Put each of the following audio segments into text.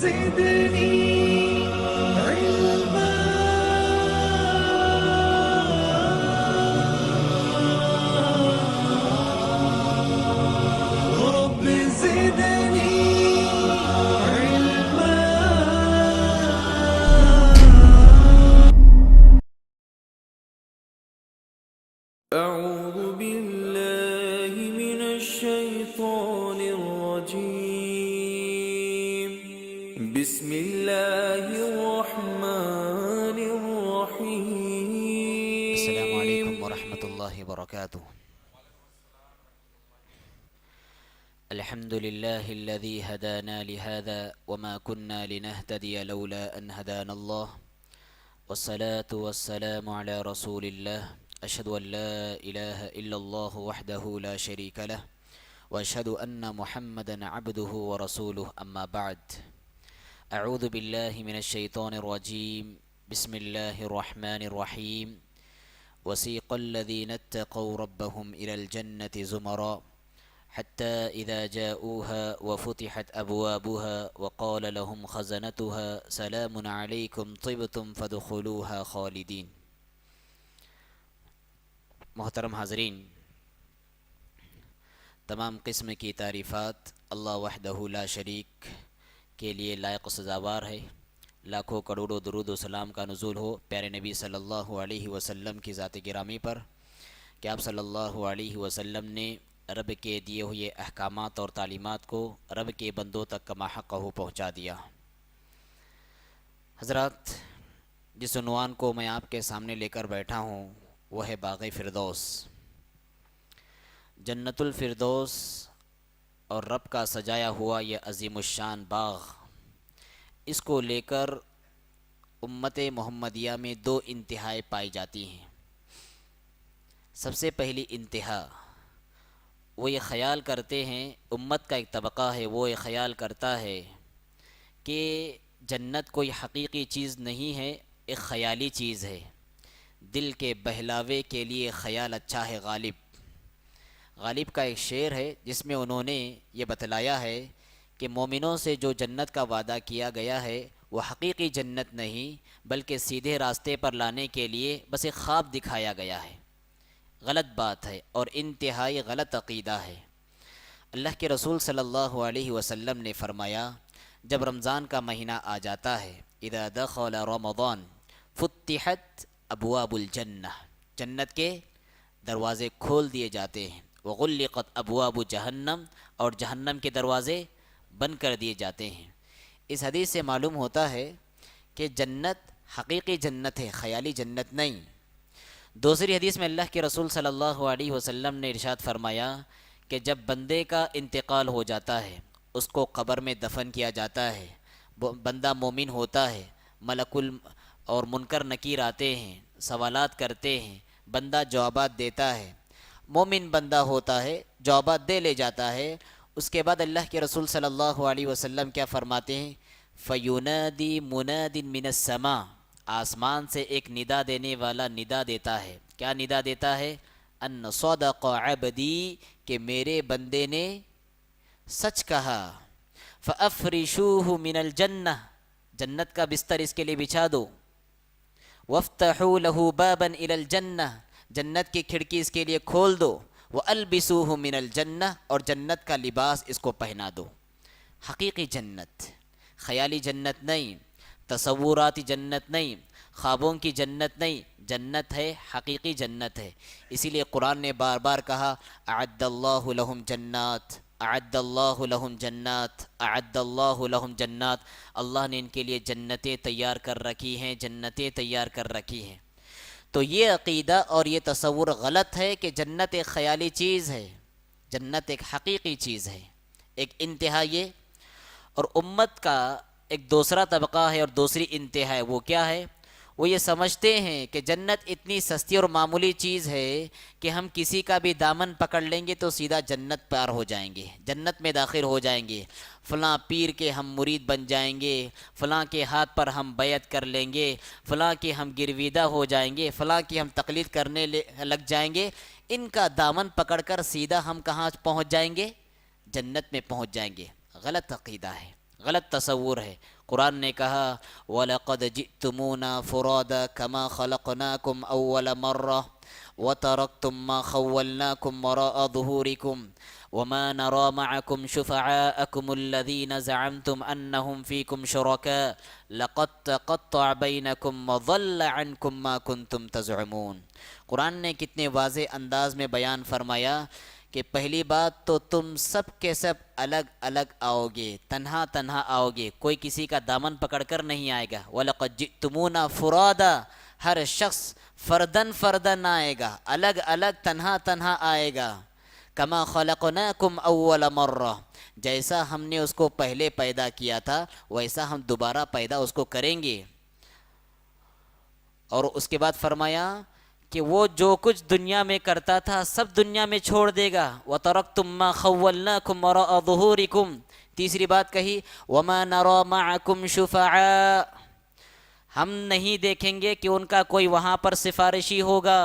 زدني علما رب زدني علما. أعوذ بالله من الشيطان الرجيم. بسم الله الرحمن الرحيم. السلام عليكم ورحمة الله وبركاته. الحمد لله الذي هدانا لهذا وما كنا لنهتدي لولا أن هدانا الله، والصلاة والسلام على رسول الله. أشهد أن لا إله إلا الله وحده لا شريك له، وأشهد أن محمدا عبده ورسوله. أما بعد، أعوذ بالله من الشيطان الرجيم. بسم الله الرحمن الرحيم. وسيق الذين اتقوا ربهم إلى الجنة زمرا حتى إذا جاءوها وفتحت أبوابها وقال لهم خزنتها سلام عليكم طبتم فادخلوها خالدين. محترم حاضرین، تمام قسم کی تعریفات اللہ وحدہ لا شریک کے لیے لائق و سزاوار ہے۔ لاکھوں کروڑوں درود و سلام کا نزول ہو پیارے نبی صلی اللہ علیہ وسلم کی ذات گرامی پر کہ آپ صلی اللہ علیہ وسلم نے رب کے دیے ہوئے احکامات اور تعلیمات کو رب کے بندوں تک کما حقہ پہنچا دیا۔ حضرات، جس عنوان کو میں آپ کے سامنے لے کر بیٹھا ہوں وہ ہے باغ فردوس۔ جنت الفردوس اور رب کا سجایا ہوا یہ عظیم الشان باغ، اس کو لے کر امت محمدیہ میں دو انتہائیں پائی جاتی ہیں۔ سب سے پہلی انتہا وہ یہ خیال کرتے ہیں، امت کا ایک طبقہ ہے وہ یہ خیال کرتا ہے کہ جنت کوئی حقیقی چیز نہیں ہے، ایک خیالی چیز ہے۔ دل کے بہلاوے کے لیے خیال اچھا ہے غالب۔ غالب کا ایک شعر ہے جس میں انہوں نے یہ بتلایا ہے کہ مومنوں سے جو جنت کا وعدہ کیا گیا ہے وہ حقیقی جنت نہیں بلکہ سیدھے راستے پر لانے کے لیے بس ایک خواب دکھایا گیا ہے۔ غلط بات ہے اور انتہائی غلط عقیدہ ہے۔ اللہ کے رسول صلی اللہ علیہ وسلم نے فرمایا، جب رمضان کا مہینہ آ جاتا ہے، اذا دخل رمضان فتحت ابواب الجنہ، جنت کے دروازے کھول دیے جاتے ہیں، وغلقت ابواب جہنم، اور جہنم کے دروازے بند کر دیے جاتے ہیں۔ اس حدیث سے معلوم ہوتا ہے کہ جنت حقیقی جنت ہے، خیالی جنت نہیں۔ دوسری حدیث میں اللہ کے رسول صلی اللہ علیہ وسلم نے ارشاد فرمایا کہ جب بندے کا انتقال ہو جاتا ہے، اس کو قبر میں دفن کیا جاتا ہے، بندہ مومن ہوتا ہے، ملک اور منکر نکیر آتے ہیں، سوالات کرتے ہیں، بندہ جوابات دیتا ہے، مومن بندہ ہوتا ہے، جوابات دے لے جاتا ہے۔ اس کے بعد اللہ کے رسول صلی اللہ علیہ وسلم کیا فرماتے ہیں؟ فَيُنَادِي مُنَادٍ مِّنَ السَّمَاءِ، آسمان سے ایک ندا دینے والا ندا دیتا ہے۔ کیا ندا دیتا ہے؟ اَنَّ صَدَقَ عَبْدِي، کہ میرے بندے نے سچ کہا۔ فَأَفْرِشُوهُ مِنَ الْجَنَّةِ، جنت کا بستر اس کے لیے بچھا دو۔ وَافْتَحُوا لَهُ بَابًا إِلَى الْجَنَّةِ، جنت کی کھڑکی اس کے لیے کھول دو۔ وَأَلْبِسُوهُ مِنَ الْجَنَّةِ، اور جنت کا لباس اس کو پہنا دو۔ حقیقی جنت، خیالی جنت نہیں، تصوراتی جنت نہیں، خوابوں کی جنت نہیں، جنت ہے، حقیقی جنت ہے۔ اسی لیے قرآن نے بار بار کہا، اعد اللہ لہم جنات، اعد اللہ لہم جنات، اعد اللہ لہم جنات، اللہ نے ان کے لیے جنتیں تیار کر رکھی ہیں، جنتیں تیار کر رکھی ہیں۔ تو یہ عقیدہ اور یہ تصور غلط ہے کہ جنت ایک خیالی چیز ہے، جنت ایک حقیقی چیز ہے۔ ایک انتہا یہ، اور امت کا ایک دوسرا طبقہ ہے اور دوسری انتہا ہے، وہ کیا ہے؟ وہ یہ سمجھتے ہیں کہ جنت اتنی سستی اور معمولی چیز ہے کہ ہم کسی کا بھی دامن پکڑ لیں گے تو سیدھا جنت پار ہو جائیں گے، جنت میں داخل ہو جائیں گے، فلاں پیر کے ہم مرید بن جائیں گے، فلاں کے ہاتھ پر ہم بیعت کر لیں گے، فلاں کے ہم گرویدہ ہو جائیں گے، فلاں کی ہم تقلید کرنے لگ جائیں گے۔ ان کا دامن پکڑ کر سیدھا ہم کہاں پہنچ جائیں گے؟ جنت میں پہنچ جائیں گے۔ غلط عقیدہ ہے، غلط تصور ہے۔ قرآن نے کہا وَلَقَدْ جِئْتُمُونَا فُرَادًا كَمَا خَلَقْنَاكُمْ أَوَّلَ مَرَّةٍ وَتَرَكْتُم مَّا خَوَّلْنَاكُمْ وَرَاءَ ظُهُورِكُمْ وَمَا نَرَىٰ مَعَكُمْ شُفَعَاءَكُمُ الَّذِينَ زَعَمْتُمْ أَنَّهُمْ فِيكُمْ شُرَكَاءُ لَقَد تَّقَطَّعَ بَيْنَكُمْ وَضَلَّ عَنكُم مَّا كُنتُمْ تَزْعُمُونَ۔ قرآن نے کتنے واضح انداز میں بیان فرمایا کہ پہلی بات تو تم سب کے سب الگ الگ آؤ گے، تنہا تنہا آؤ گے، کوئی کسی کا دامن پکڑ کر نہیں آئے گا۔ وَلَقَدْ جِئْتُمُونَا فُرَادًا، ہر شخص فردن فردن آئے گا، الگ الگ تنہا تنہا آئے گا۔ کما خلقناکم اول مرہ، جیسا ہم نے اس کو پہلے پیدا کیا تھا ویسا ہم دوبارہ پیدا اس کو کریں گے۔ اور اس کے بعد فرمایا کہ وہ جو کچھ دنیا میں کرتا تھا سب دنیا میں چھوڑ دے گا۔ وَتَرَكْتُم مَّا خَوَّلْنَاكُمْ وَرَاءَ ظُهُورِكُمْ، تیسری بات کہی وَمَا نَرَىٰ مَعَكُمْ شُفَعَاءَ، ہم نہیں دیکھیں گے کہ ان کا کوئی وہاں پر سفارشی ہوگا،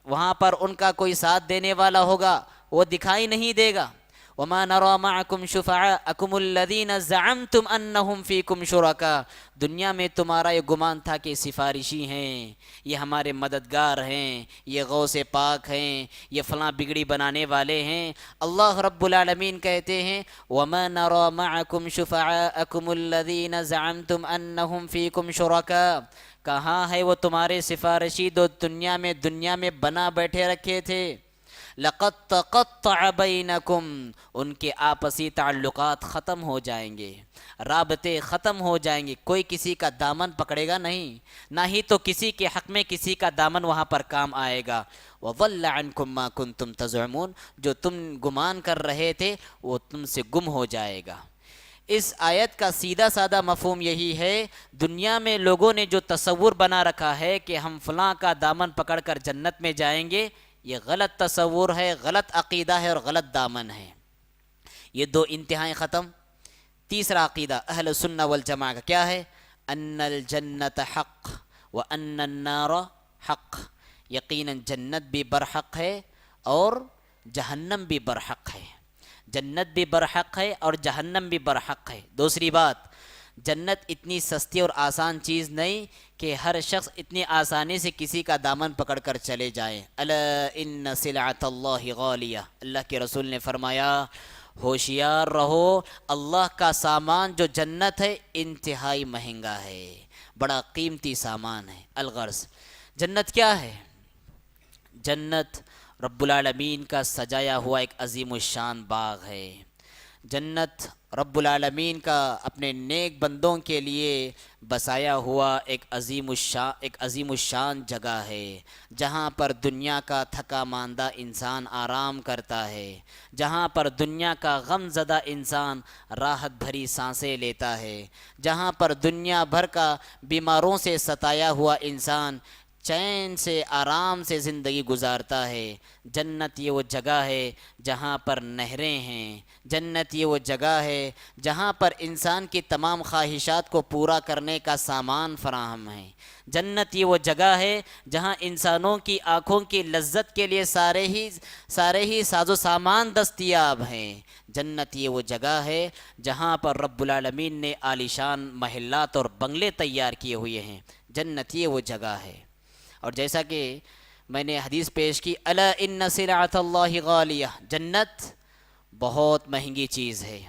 وہاں پر ان کا کوئی ساتھ دینے والا ہوگا، وہ دکھائی نہیں دے گا۔ وَمَا نَرَىٰ مَعَكُمْ شُفَعَاءَكُمُ الَّذِينَ زَعَمْتُمْ أَنَّهُمْ فِيكُمْ شُرَكَاءُ، دنیا میں تمہارا یہ گمان تھا کہ سفارشی ہیں، یہ ہمارے مددگار ہیں، یہ غوث پاک ہیں، یہ فلاں بگڑی بنانے والے ہیں۔ اللہ رب العالمین کہتے ہیں وَمَا نَرَىٰ مَعَكُمْ شُفَعَاءَكُمُ الَّذِينَ زَعَمْتُمْ أَنَّهُمْ فِيكُمْ شُرَكَاءُ، کہاں ہے وہ تمہارے سفارشی جو دنیا میں بنا بیٹھے رکھے تھے۔ لَقَد تَقَطَّعَ بَيْنَكُمْ، ان کے آپسی تعلقات ختم ہو جائیں گے، رابطے ختم ہو جائیں گے، کوئی کسی کا دامن پکڑے گا نہیں، نہ ہی تو کسی کے حق میں کسی کا دامن وہاں پر کام آئے گا۔ وَضَلَّ عَنْكُم مَّا كُنتُمْ تَزْعُمُونَ، جو تم گمان کر رہے تھے وہ تم سے گم ہو جائے گا۔ اس آیت کا سیدھا سادہ مفہوم یہی ہے، دنیا میں لوگوں نے جو تصور بنا رکھا ہے کہ ہم فلاں کا دامن پکڑ کر جنت میں جائیں گے، یہ غلط تصور ہے، غلط عقیدہ ہے اور غلط دامن ہے۔ یہ دو انتہائیں ختم۔ تیسرا عقیدہ اہل سنہ والجماعہ کا کیا ہے؟ ان الجنت حق وان النار حق، یقیناً جنت بھی برحق ہے اور جہنم بھی برحق ہے، جنت بھی برحق ہے اور جہنم بھی برحق ہے۔ دوسری بات، جنت اتنی سستی اور آسان چیز نہیں کہ ہر شخص اتنی آسانی سے کسی کا دامن پکڑ کر چلے جائے۔ الا ان سلعۃ اللہ غالیہ، اللہ کے رسول نے فرمایا ہوشیار رہو، اللہ کا سامان جو جنت ہے انتہائی مہنگا ہے، بڑا قیمتی سامان ہے۔ الغرض جنت کیا ہے؟ جنت رب العالمین کا سجایا ہوا ایک عظیم الشان باغ ہے۔ جنت رب العالمین کا اپنے نیک بندوں کے لیے بسایا ہوا ایک عظیم الشان جگہ ہے، جہاں پر دنیا کا تھکا ماندہ انسان آرام کرتا ہے، جہاں پر دنیا کا غم زدہ انسان راحت بھری سانسیں لیتا ہے، جہاں پر دنیا بھر کا بیماروں سے ستایا ہوا انسان چین سے آرام سے زندگی گزارتا ہے۔ جنت یہ وہ جگہ ہے جہاں پر نہریں ہیں، جنت یہ وہ جگہ ہے جہاں پر انسان کی تمام خواہشات کو پورا کرنے کا سامان فراہم ہے، جنت یہ وہ جگہ ہے جہاں انسانوں کی آنکھوں کی لذت کے لیے سارے ہی ساز و سامان دستیاب ہیں، جنت یہ وہ جگہ ہے جہاں پر رب العالمین نے عالیشان محلات اور بنگلے تیار کیے ہوئے ہیں، جنت یہ وہ جگہ ہے۔ اور جیسا کہ میں نے حدیث پیش کی الا ان سلعۃ اللہ غالیہ، جنت بہت مہنگی چیز ہے،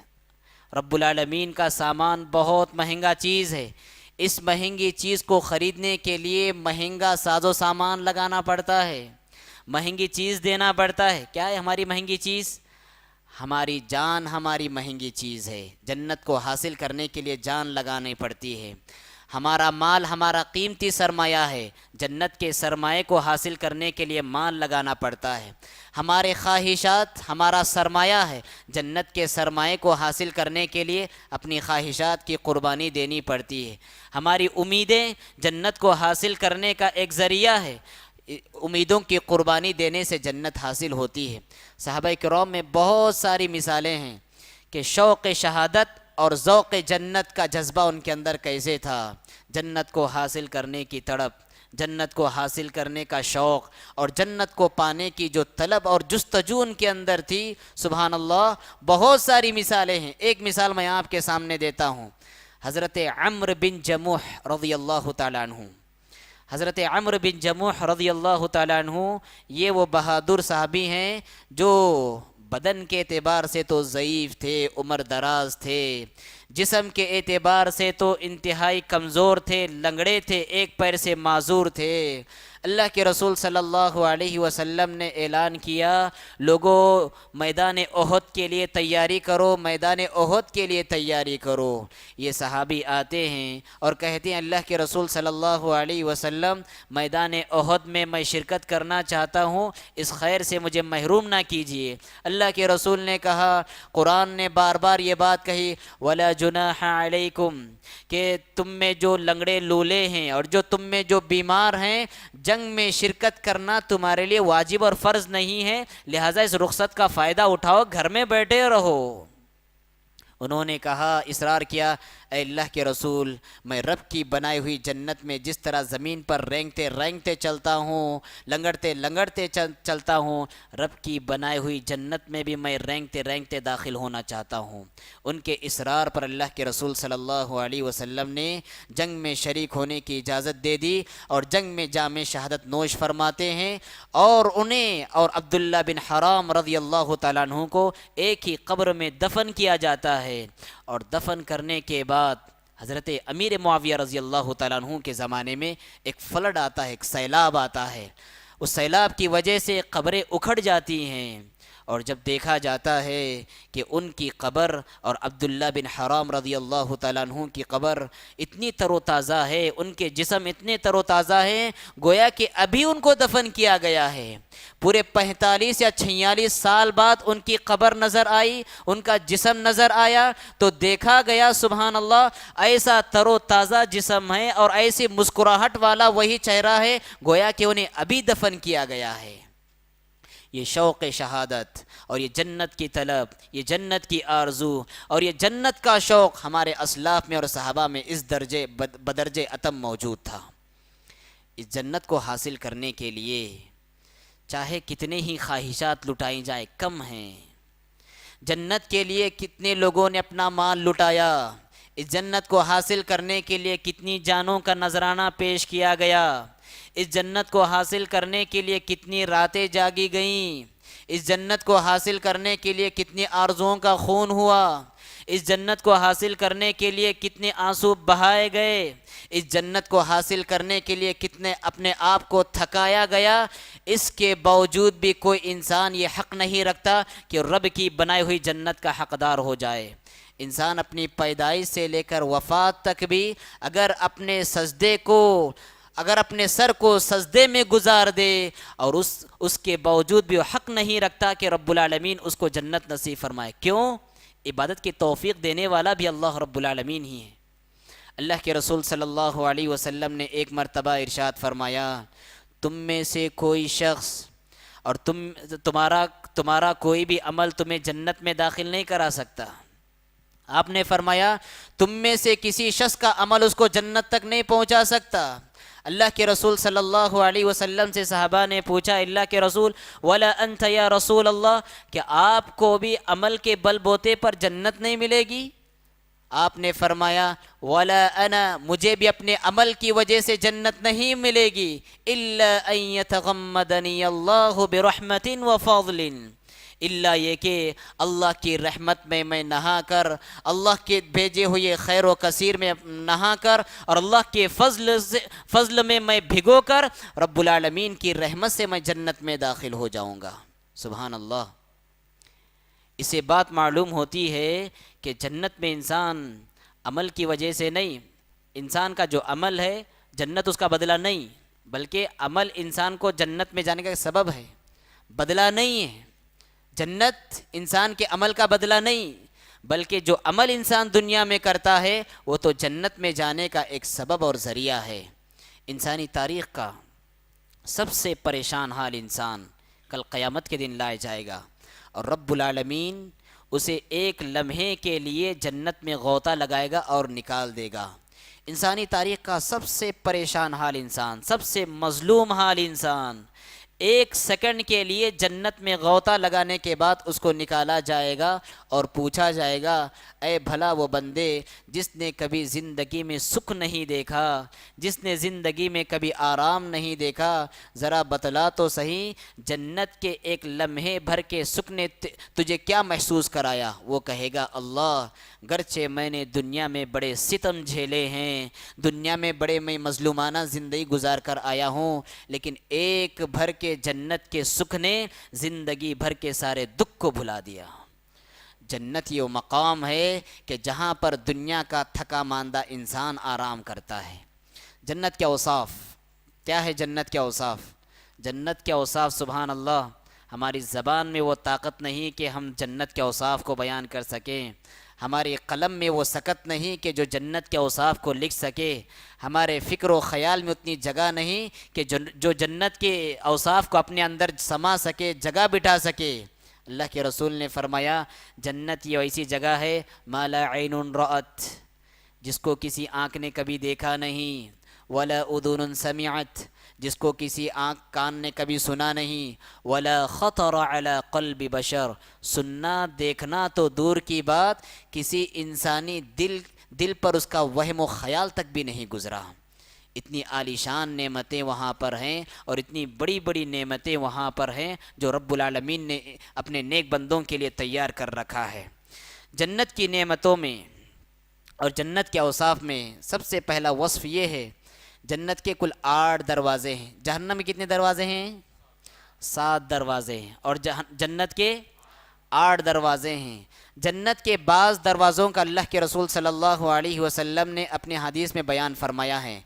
رب العالمین کا سامان بہت مہنگا چیز ہے، اس مہنگی چیز کو خریدنے کے لیے مہنگا ساز و سامان لگانا پڑتا ہے، مہنگی چیز دینا پڑتا ہے۔ کیا ہے ہماری مہنگی چیز؟ ہماری جان ہماری مہنگی چیز ہے، جنت کو حاصل کرنے کے لیے جان لگانی پڑتی ہے۔ ہمارا مال ہمارا قیمتی سرمایہ ہے، جنت کے سرمایے کو حاصل کرنے کے لیے مال لگانا پڑتا ہے۔ ہمارے خواہشات ہمارا سرمایہ ہے، جنت کے سرمایے کو حاصل کرنے کے لیے اپنی خواہشات کی قربانی دینی پڑتی ہے۔ ہماری امیدیں جنت کو حاصل کرنے کا ایک ذریعہ ہے، امیدوں کی قربانی دینے سے جنت حاصل ہوتی ہے۔ صحابہ کرام میں بہت ساری مثالیں ہیں کہ شوق شہادت اور ذوق جنت کا جذبہ ان کے اندر کیسے تھا، جنت کو حاصل کرنے کی تڑپ، جنت کو حاصل کرنے کا شوق اور جنت کو پانے کی جو طلب اور جستجو ان کے اندر تھی، سبحان اللہ، بہت ساری مثالیں ہیں۔ ایک مثال میں آپ کے سامنے دیتا ہوں، حضرت عمرو بن جموح رضی اللہ تعالیٰ عنہ۔ حضرت عمرو بن جموح رضی اللہ تعالیٰ عنہ یہ وہ بہادر صحابی ہیں جو بدن کے اعتبار سے تو ضعیف تھے، عمر دراز تھے، جسم کے اعتبار سے تو انتہائی کمزور تھے، لنگڑے تھے، ایک پیر سے معذور تھے۔ اللہ کے رسول صلی اللہ علیہ وسلم نے اعلان کیا، لوگوں میدان احد کے لیے تیاری کرو، میدان احد کے لیے تیاری کرو۔ یہ صحابی آتے ہیں اور کہتے ہیں اللہ کے رسول صلی اللہ علیہ وسلم، میدان احد میں میں شرکت کرنا چاہتا ہوں، اس خیر سے مجھے محروم نہ کیجیے۔ اللہ کے رسول نے کہا، قرآن نے بار بار یہ بات کہی، وَلَا جُنَاحَ عَلَيْكُمْ، کہ تم میں جو لنگڑے لولے ہیں اور جو تم میں جو بیمار ہیں، جنگ میں شرکت کرنا تمہارے لیے واجب اور فرض نہیں ہے، لہٰذا اس رخصت کا فائدہ اٹھاؤ، گھر میں بیٹھے رہو۔ انہوں نے کہا، اصرار کیا، اے اللہ کے رسول، میں رب کی بنائی ہوئی جنت میں جس طرح زمین پر رینگتے رینگتے چلتا ہوں، لنگڑتے لنگڑتے چلتا ہوں، رب کی بنائی ہوئی جنت میں بھی میں رینگتے رینگتے داخل ہونا چاہتا ہوں۔ ان کے اصرار پر اللہ کے رسول صلی اللہ علیہ وسلم نے جنگ میں شریک ہونے کی اجازت دے دی اور جنگ میں جام شہادت نوش فرماتے ہیں، اور انہیں اور عبداللہ بن حرام رضی اللہ تعالیٰ عنہ کو ایک ہی قبر میں دفن کیا جاتا ہے۔ اور دفن کرنے کے بعد حضرت امیر معاویہ رضی اللہ تعالیٰ عنہ کے زمانے میں ایک فلڈ آتا ہے، ایک سیلاب آتا ہے، اس سیلاب کی وجہ سے قبریں اکھڑ جاتی ہیں، اور جب دیکھا جاتا ہے کہ ان کی قبر اور عبداللہ بن حرام رضی اللہ تعالیٰ عنہ کی قبر اتنی تر و تازہ ہے، ان کے جسم اتنے تر و تازہ ہیں، گویا کہ ابھی ان کو دفن کیا گیا ہے۔ پورے 45 یا 46 سال بعد ان کی قبر نظر آئی، ان کا جسم نظر آیا، تو دیکھا گیا سبحان اللہ، ایسا تر و تازہ جسم ہے اور ایسی مسکراہٹ والا وہی چہرہ ہے، گویا کہ انہیں ابھی دفن کیا گیا ہے۔ یہ شوق شہادت اور یہ جنت کی طلب، یہ جنت کی آرزو اور یہ جنت کا شوق ہمارے اسلاف میں اور صحابہ میں اس درجے بدرجے اتم موجود تھا۔ اس جنت کو حاصل کرنے کے لیے چاہے کتنے ہی خواہشات لٹائی جائیں کم ہیں۔ جنت کے لیے کتنے لوگوں نے اپنا مال لٹایا، اس جنت کو حاصل کرنے کے لیے کتنی جانوں کا نذرانہ پیش کیا گیا، اس جنت کو حاصل کرنے کے لیے کتنی راتیں جاگی گئیں، اس جنت کو حاصل کرنے کے لیے کتنی آرزوؤں کا خون ہوا، اس جنت کو حاصل کرنے کے لیے کتنے آنسو بہائے گئے، اس جنت کو حاصل کرنے کے لیے کتنے اپنے آپ کو تھکایا گیا۔ اس کے باوجود بھی کوئی انسان یہ حق نہیں رکھتا کہ رب کی بنائی ہوئی جنت کا حقدار ہو جائے۔ انسان اپنی پیدائش سے لے کر وفات تک بھی اگر اپنے سر کو سجدے میں گزار دے اور اس کے باوجود بھی وہ حق نہیں رکھتا کہ رب العالمین اس کو جنت نصیب فرمائے۔ کیوں؟ عبادت کی توفیق دینے والا بھی اللہ رب العالمین ہی ہے۔ اللہ کے رسول صلی اللہ علیہ وسلم نے ایک مرتبہ ارشاد فرمایا، تم میں سے کوئی شخص اور تمہارا کوئی بھی عمل تمہیں جنت میں داخل نہیں کرا سکتا۔ آپ نے فرمایا، تم میں سے کسی شخص کا عمل اس کو جنت تک نہیں پہنچا سکتا۔ اللہ کے رسول صلی اللہ علیہ وسلم سے صحابہ نے پوچھا، اللہ کے رسول وَلَا أَنْتَ يَا رسول اللہ، کہ آپ کو بھی عمل کے بل بوتے پر جنت نہیں ملے گی؟ آپ نے فرمایا، وَلَا أَنَا، مجھے بھی اپنے عمل کی وجہ سے جنت نہیں ملے گی، إِلَّا أَن يَتَغَمَّدَنِيَ اللَّهُ بِرَحْمَةٍ وَفَضْلٍ، اللہ یہ کہ اللہ کی رحمت میں نہا کر، اللہ کے بھیجے ہوئے خیر و کثیر میں نہا کر، اور اللہ کے فضل میں بھگو کر رب العالمین کی رحمت سے میں جنت میں داخل ہو جاؤں گا۔ سبحان اللہ۔ اسے بات معلوم ہوتی ہے کہ جنت میں انسان عمل کی وجہ سے نہیں، انسان کا جو عمل ہے جنت اس کا بدلہ نہیں، بلکہ عمل انسان کو جنت میں جانے کا سبب ہے، بدلہ نہیں ہے۔ جنت انسان کے عمل کا بدلہ نہیں، بلکہ جو عمل انسان دنیا میں کرتا ہے وہ تو جنت میں جانے کا ایک سبب اور ذریعہ ہے۔ انسانی تاریخ کا سب سے پریشان حال انسان کل قیامت کے دن لائے جائے گا، اور رب العالمین اسے ایک لمحے کے لیے جنت میں غوطہ لگائے گا اور نکال دے گا۔ انسانی تاریخ کا سب سے پریشان حال انسان، سب سے مظلوم حال انسان، ایک سیکنڈ کے لیے جنت میں غوطہ لگانے کے بعد اس کو نکالا جائے گا اور پوچھا جائے گا، اے بھلا وہ بندے جس نے کبھی زندگی میں سکھ نہیں دیکھا، جس نے زندگی میں کبھی آرام نہیں دیکھا، ذرا بتلا تو صحیح جنت کے ایک لمحے بھر کے سکھ نے تجھے کیا محسوس کرایا؟ وہ کہے گا، اللہ گرچہ میں نے دنیا میں بڑے ستم جھیلے ہیں، دنیا میں بڑے میں مظلومانہ زندگی گزار کر آیا ہوں، لیکن ایک بھر کے جنت کے سکھ نے زندگی بھر کے سارے دکھ کو بھلا دیا۔ جنت یہ مقام ہے کہ جہاں پر دنیا کا تھکا ماندہ انسان آرام کرتا ہے۔ جنت کے اوصاف کیا ہے؟ جنت کے اوصاف، جنت کے اوصاف سبحان اللہ، ہماری زبان میں وہ طاقت نہیں کہ ہم جنت کے اوصاف کو بیان کر سکیں، ہماری قلم میں وہ سکت نہیں کہ جو جنت کے اوصاف کو لکھ سکے، ہمارے فکر و خیال میں اتنی جگہ نہیں کہ جو جنت کے اوصاف کو اپنے اندر سما سکے، جگہ بٹھا سکے۔ اللہ کے رسول نے فرمایا جنت یہ ایسی جگہ ہے ما لا عین رأت، جس کو کسی آنکھ نے کبھی دیکھا نہیں، ولا اذن سمعت، جس کو کسی آنکھ کان نے کبھی سنا نہیں، ولا خطر علی قلب بشر، سننا دیکھنا تو دور کی بات، کسی انسانی دل پر اس کا وہم و خیال تک بھی نہیں گزرا۔ اتنی عالی شان نعمتیں وہاں پر ہیں اور اتنی بڑی بڑی نعمتیں وہاں پر ہیں جو رب العالمین نے اپنے نیک بندوں کے لیے تیار کر رکھا ہے۔ جنت کی نعمتوں میں اور جنت کے اوصاف میں سب سے پہلا وصف یہ ہے، جنت کے کل 8 دروازے ہیں۔ جہنم میں کتنے دروازے ہیں؟ 7 دروازے ہیں، اور جنت کے 8 دروازے ہیں۔ جنت کے بعض دروازوں کا اللہ کے رسول صلی اللہ علیہ وسلم نے اپنے حدیث میں بیان فرمایا ہے۔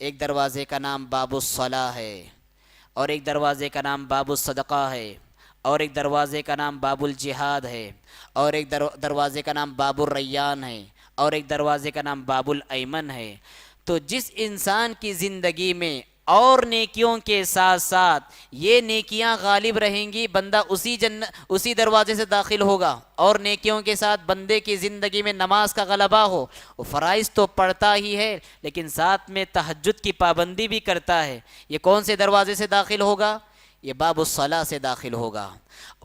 ایک دروازے کا نام باب الصلاح ہے، اور ایک دروازے کا نام باب الصدقہ ہے، اور ایک دروازے کا نام باب الجہاد ہے، اور ایک دروازے کا نام باب الریان ہے، اور ایک دروازے کا نام باب الایمن ہے۔ تو جس انسان کی زندگی میں اور نیکیوں کے ساتھ ساتھ یہ نیکیاں غالب رہیں گی، بندہ اسی دروازے سے داخل ہوگا، اور نیکیوں کے ساتھ بندے کی زندگی میں نماز کا غلبہ ہو، وہ فرائض تو پڑھتا ہی ہے لیکن ساتھ میں تہجد کی پابندی بھی کرتا ہے، یہ کون سے دروازے سے داخل ہوگا؟ یہ باب الصلاح سے داخل ہوگا۔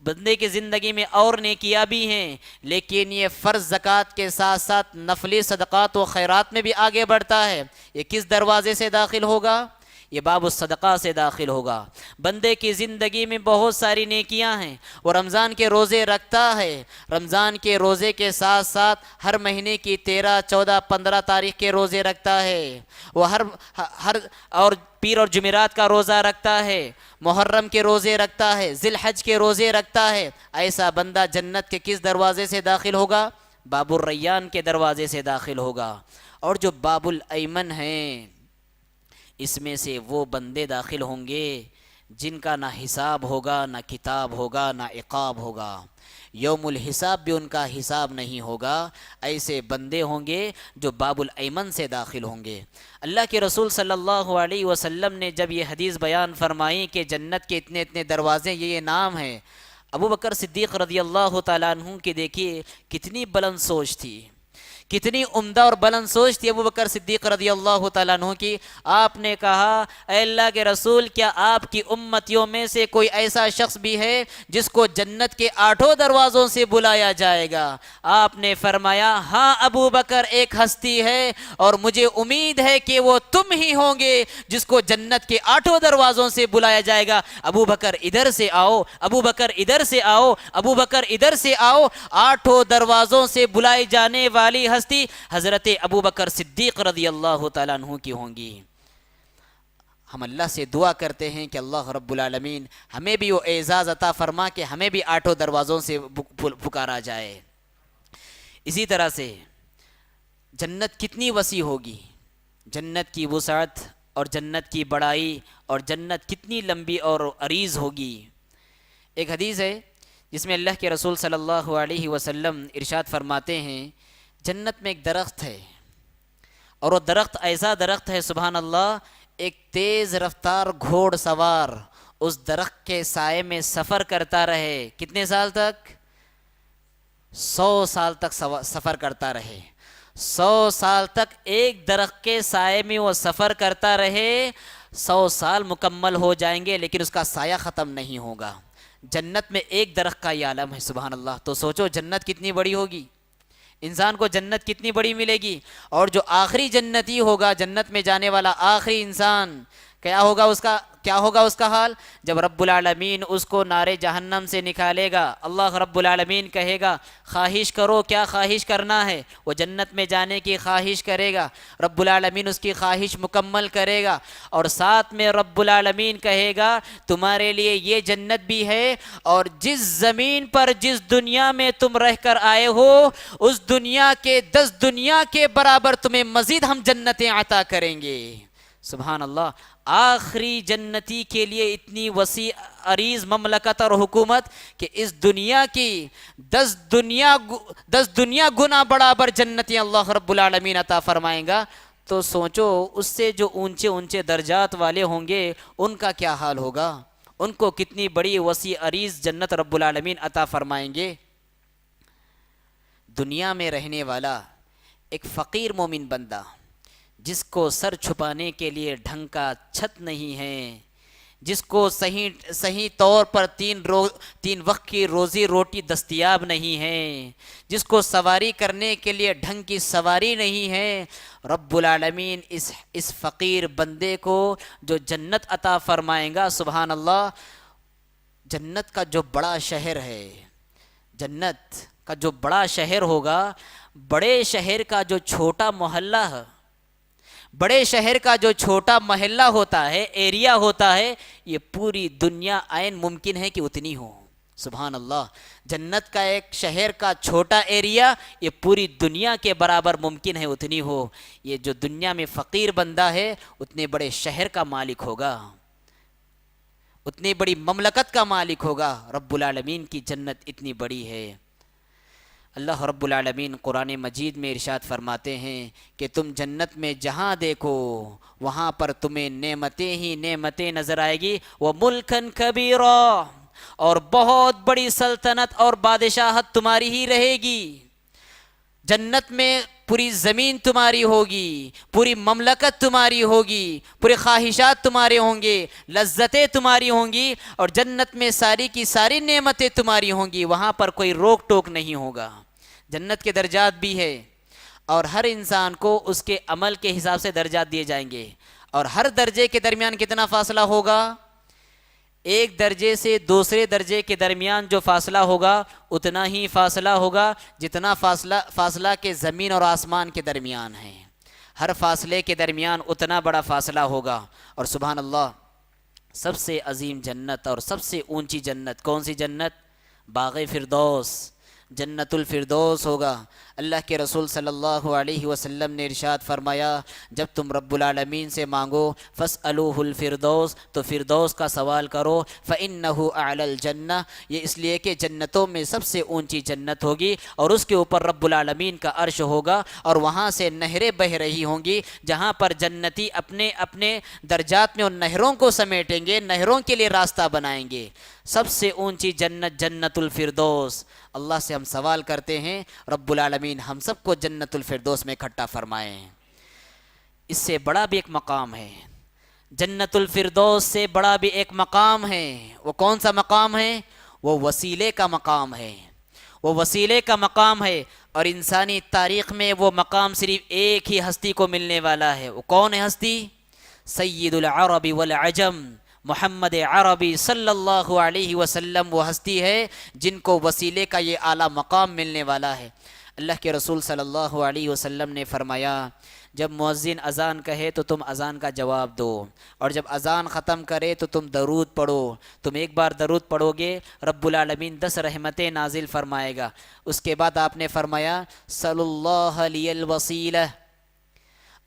بندے کی زندگی میں اور نیکیاں بھی ہیں لیکن یہ فرض زکوٰۃ کے ساتھ ساتھ نفلی صدقات و خیرات میں بھی آگے بڑھتا ہے، یہ کس دروازے سے داخل ہوگا؟ یہ باب الصدقہ سے داخل ہوگا۔ بندے کی زندگی میں بہت ساری نیکیاں ہیں، وہ رمضان کے روزے رکھتا ہے، رمضان کے روزے کے ساتھ ساتھ ہر مہینے کی 13، 14، 15 تاریخ کے روزے رکھتا ہے، وہ ہر اور پیر اور جمعرات کا روزہ رکھتا ہے، محرم کے روزے رکھتا ہے، ذی الحج کے روزے رکھتا ہے۔ ایسا بندہ جنت کے کس دروازے سے داخل ہوگا؟ باب الریان کے دروازے سے داخل ہوگا۔ اور جو باب الایمن ہیں، اس میں سے وہ بندے داخل ہوں گے جن کا نہ حساب ہوگا، نہ کتاب ہوگا، نہ عقاب ہوگا، یوم الحساب بھی ان کا حساب نہیں ہوگا۔ ایسے بندے ہوں گے جو باب الایمن سے داخل ہوں گے۔ اللہ کے رسول صلی اللہ علیہ وسلم نے جب یہ حدیث بیان فرمائی کہ جنت کے اتنے اتنے دروازے، یہ نام ہیں، ابو بکر صدیق رضی اللہ تعالیٰ عنہ کی دیکھیے کتنی بلند سوچ تھی، کتنی عمدہ اور بلند سوچ تھی ابو بکر صدیق رضی اللہ تعالیٰ عنہ کی۔ آپ نے کہا، اے اللہ کے رسول، کیا آپ کی امتیوں میں سے کوئی ایسا شخص بھی ہے جس کو جنت کے 8 دروازوں سے بلایا جائے گا؟ آپ نے فرمایا، ہاں ابو بکر، ایک ہستی ہے اور مجھے امید ہے کہ وہ تم ہی ہوں گے جس کو جنت کے 8 دروازوں سے بلایا جائے گا۔ ابو بکر ادھر سے آؤ، ابو بکر ادھر سے آؤ، ابو بکر ادھر سے آؤ۔ 8 دروازوں سے بلائی جانے والی ہستی حضرت ابو بکر صدیق رضی اللہ تعالیٰ عنہ کی ہوں گی۔ ہم اللہ سے دعا کرتے ہیں کہ اللہ رب العالمین ہمیں بھی وہ اعزاز عطا فرما کہ ہمیں بھی 8 دروازوں سے پکارا جائے۔ اسی طرح سے جنت کتنی وسیع ہوگی، جنت کی وسعت اور جنت کی بڑائی، اور جنت کتنی لمبی اور عریض ہوگی۔ ایک حدیث ہے جس میں اللہ کے رسول صلی اللہ علیہ وسلم ارشاد فرماتے ہیں، جنت میں ایک درخت ہے، اور وہ درخت ایسا درخت ہے سبحان اللہ، ایک تیز رفتار گھوڑ سوار اس درخت کے سائے میں سفر کرتا رہے، کتنے سال تک؟ 100 سال تک سفر کرتا رہے، 100 سال تک ایک درخت کے سائے میں وہ سفر کرتا رہے، 100 سال مکمل ہو جائیں گے لیکن اس کا سایہ ختم نہیں ہوگا۔ جنت میں ایک درخت کا یہ عالم ہے، سبحان اللہ۔ تو سوچو جنت کتنی بڑی ہوگی، انسان کو جنت کتنی بڑی ملے گی۔ اور جو آخری جنتی ہوگا، جنت میں جانے والا آخری انسان، کیا ہوگا اس کا حال؟ جب رب العالمین اس کو نار جہنم سے نکالے گا، اللہ رب العالمین کہے گا خواہش کرو، کیا خواہش کرنا ہے؟ وہ جنت میں جانے کی خواہش کرے گا، رب العالمین اس کی خواہش مکمل کرے گا، اور ساتھ میں رب العالمین کہے گا تمہارے لیے یہ جنت بھی ہے، اور جس زمین پر جس دنیا میں تم رہ کر آئے ہو اس دنیا کے 10 دنیا کے برابر تمہیں مزید ہم جنتیں عطا کریں گے۔ سبحان اللہ۔ آخری جنتی کے لیے اتنی وسیع عریض مملکت اور حکومت کہ اس دنیا کی 10 دنیا گنا برابر جنتی اللہ رب العالمین عطا فرمائیں گا۔ تو سوچو اس سے جو اونچے اونچے درجات والے ہوں گے ان کا کیا حال ہوگا، ان کو کتنی بڑی وسیع عریض جنت رب العالمین عطا فرمائیں گے۔ دنیا میں رہنے والا ایک فقیر مومن بندہ جس کو سر چھپانے کے لیے ڈھنگ کا چھت نہیں ہے، جس کو صحیح طور پر 3 وقت کی روزی روٹی دستیاب نہیں ہے، جس کو سواری کرنے کے لیے ڈھنگ کی سواری نہیں ہے، رب العالمین اس فقیر بندے کو جو جنت عطا فرمائیں گا، سبحان اللہ۔ جنت کا جو بڑا شہر ہے، جنت کا جو بڑا شہر ہوگا، بڑے شہر کا جو چھوٹا محلہ ہے، بڑے شہر کا جو چھوٹا محلہ ہوتا ہے، ایریا ہوتا ہے، یہ پوری دنیا عین ممکن ہے کہ اتنی ہو۔ سبحان اللہ۔ جنت کا ایک شہر کا چھوٹا ایریا یہ پوری دنیا کے برابر ممکن ہے اتنی ہو۔ یہ جو دنیا میں فقیر بندہ ہے اتنے بڑے شہر کا مالک ہوگا، اتنی بڑی مملکت کا مالک ہوگا۔ رب العالمین کی جنت اتنی بڑی ہے۔ اللہ رب العالمین قرآن مجید میں ارشاد فرماتے ہیں کہ تم جنت میں جہاں دیکھو وہاں پر تمہیں نعمتیں ہی نعمتیں نظر آئے گی، وَمُلْكًا كَبِيرًا، اور بہت بڑی سلطنت اور بادشاہت تمہاری ہی رہے گی۔ جنت میں پوری زمین تمہاری ہوگی، پوری مملکت تمہاری ہوگی، پورے خواہشات تمہارے ہوں گے، لذتیں تمہاری ہوں گی، اور جنت میں ساری کی ساری نعمتیں تمہاری ہوں گی۔ وہاں پر کوئی روک ٹوک نہیں ہوگا۔ جنت کے درجات بھی ہے، اور ہر انسان کو اس کے عمل کے حساب سے درجات دیے جائیں گے، اور ہر درجے کے درمیان کتنا فاصلہ ہوگا؟ ایک درجے سے دوسرے درجے کے درمیان جو فاصلہ ہوگا اتنا ہی فاصلہ ہوگا جتنا فاصلہ کے زمین اور آسمان کے درمیان ہے۔ ہر فاصلے کے درمیان اتنا بڑا فاصلہ ہوگا۔ اور سبحان اللہ، سب سے عظیم جنت اور سب سے اونچی جنت کون سی جنت؟ باغ فردوس، جنت الفردوس ہوگا۔ اللہ کے رسول صلی اللہ علیہ وسلم نے ارشاد فرمایا جب تم رب العالمین سے مانگو فاسألوہ الفردوس، تو فردوس کا سوال کرو، فإنہ اعلی الجنہ، یہ اس لیے کہ جنتوں میں سب سے اونچی جنت ہوگی، اور اس کے اوپر رب العالمین کا عرش ہوگا، اور وہاں سے نہریں بہہ رہی ہوں گی، جہاں پر جنتی اپنے اپنے درجات میں ان نہروں کو سمیٹیں گے، نہروں کے لیے راستہ بنائیں گے۔ سب سے اونچی جنت جنت الفردوس۔ اللہ سے ہم سوال کرتے ہیں رب العالمین ہم سب کو جنت الفردوس میں اکٹھا فرمائیں۔ اس سے بڑا بھی ایک مقام ہے، جنت الفردوس سے بڑا بھی ایک مقام ہے۔ وہ کون سا مقام ہے؟ وہ وسیلے کا مقام ہے، وہ وسیلے کا مقام ہے، اور انسانی تاریخ میں وہ مقام صرف ایک ہی ہستی کو ملنے والا ہے۔ وہ کون ہے ہستی؟ سید العرب والعجم محمد عربی صلی اللہ علیہ وسلم وہ ہستی ہے جن کو وسیلے کا یہ اعلیٰ مقام ملنے والا ہے۔ اللہ کے رسول صلی اللہ علیہ وسلم نے فرمایا جب مؤذن اذان کہے تو تم اذان کا جواب دو، اور جب اذان ختم کرے تو تم درود پڑھو۔ تم ایک بار درود پڑھو گے رب العالمین 10 رحمتیں نازل فرمائے گا۔ اس کے بعد آپ نے فرمایا صلی اللہ علیہ الوسیلہ،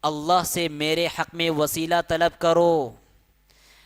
اللہ سے میرے حق میں وسیلہ طلب کرو۔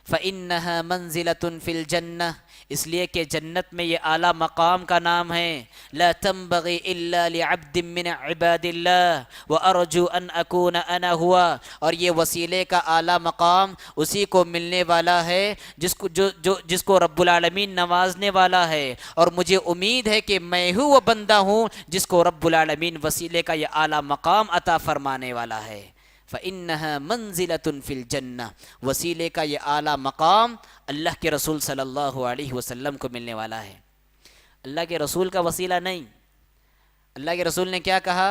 فإنها منزلة فی الجنہ، اس لیے کہ جنت میں یہ اعلیٰ مقام کا نام ہے. لا تنبغی الا لعبد من عباد اللہ وارجو ان اکون انا ہوا، اور یہ وسیلے کا اعلیٰ مقام اسی کو ملنے والا ہے جس کو رب العالمین نوازنے والا ہے، اور مجھے امید ہے کہ میں ہوں وہ بندہ ہوں جس کو رب العالمین وسیلے کا یہ اعلیٰ مقام عطا فرمانے والا ہے. فإنها منزلة فی الجنہ، وسیلے کا یہ اعلیٰ مقام اللہ کے رسول صلی اللہ علیہ وسلم کو ملنے والا ہے. اللہ کے رسول کا وسیلہ نہیں. اللہ کے رسول نے کیا کہا؟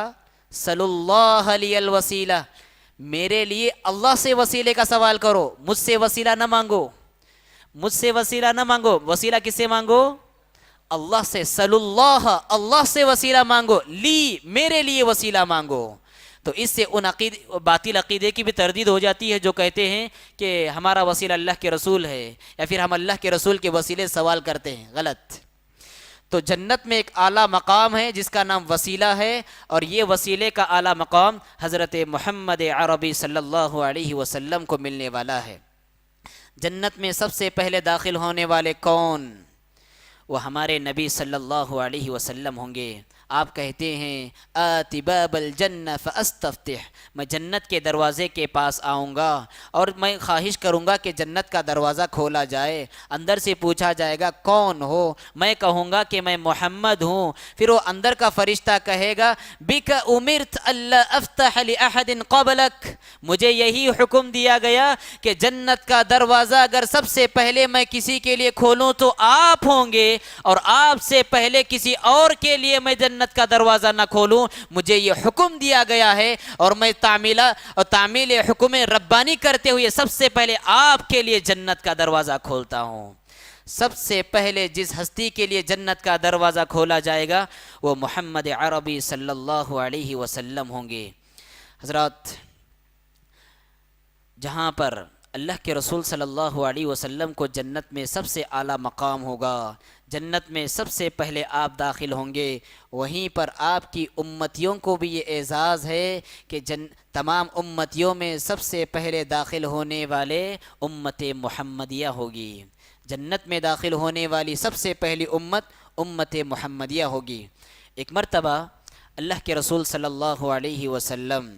صلی اللہ علیہ الوسیلہ، میرے لیے اللہ سے وسیلے کا سوال کرو، مجھ سے وسیلہ نہ مانگو، مجھ سے وسیلہ نہ مانگو. وسیلہ کس سے مانگو؟ اللہ سے. صلی اللہ، اللہ سے وسیلہ مانگو، لی، میرے لیے وسیلہ مانگو. تو اس سے ان باطل عقیدے کی بھی تردید ہو جاتی ہے جو کہتے ہیں کہ ہمارا وسیلہ اللہ کے رسول ہے، یا پھر ہم اللہ کے رسول کے وسیلے سوال کرتے ہیں. غلط. تو جنت میں ایک اعلیٰ مقام ہے جس کا نام وسیلہ ہے، اور یہ وسیلے کا اعلیٰ مقام حضرت محمد عربی صلی اللہ علیہ وسلم کو ملنے والا ہے. جنت میں سب سے پہلے داخل ہونے والے کون؟ وہ ہمارے نبی صلی اللہ علیہ وسلم ہوں گے. آپ کہتے ہیں آتی باب الجنہ فاستفتح، میں جنت کے دروازے کے پاس آؤں گا اور میں خواہش کروں گا کہ جنت کا دروازہ کھولا جائے. اندر سے پوچھا جائے گا کون ہو؟ میں کہوں گا کہ میں محمد ہوں. پھر وہ اندر کا فرشتہ کہے گا بک امرت اللہ افتح لاحد قبلک، مجھے یہی حکم دیا گیا کہ جنت کا دروازہ اگر سب سے پہلے میں کسی کے لیے کھولوں تو آپ ہوں گے، اور آپ سے پہلے کسی اور کے لیے میں جنت کا دروازہ نہ کھولوں. مجھے یہ حکم دیا گیا ہے اور میں تعمیل حکم ربانی کرتے ہوئے سب سے پہلے آپ کے لیے جنت کا دروازہ کھولتا ہوں. سب سے پہلے جس ہستی کے لیے جنت کا دروازہ کھولا جائے گا وہ محمد عربی صلی اللہ علیہ وسلم ہوں گے. حضرات، جہاں پر اللہ کے رسول صلی اللہ علیہ وسلم کو جنت میں سب سے اعلیٰ مقام ہوگا، جنت میں سب سے پہلے آپ داخل ہوں گے، وہیں پر آپ کی امتیوں کو بھی یہ اعزاز ہے کہ تمام امتیوں میں سب سے پہلے داخل ہونے والے امت محمدیہ ہوگی. جنت میں داخل ہونے والی سب سے پہلی امت محمدیہ ہوگی. ایک مرتبہ اللہ کے رسول صلی اللہ علیہ وسلم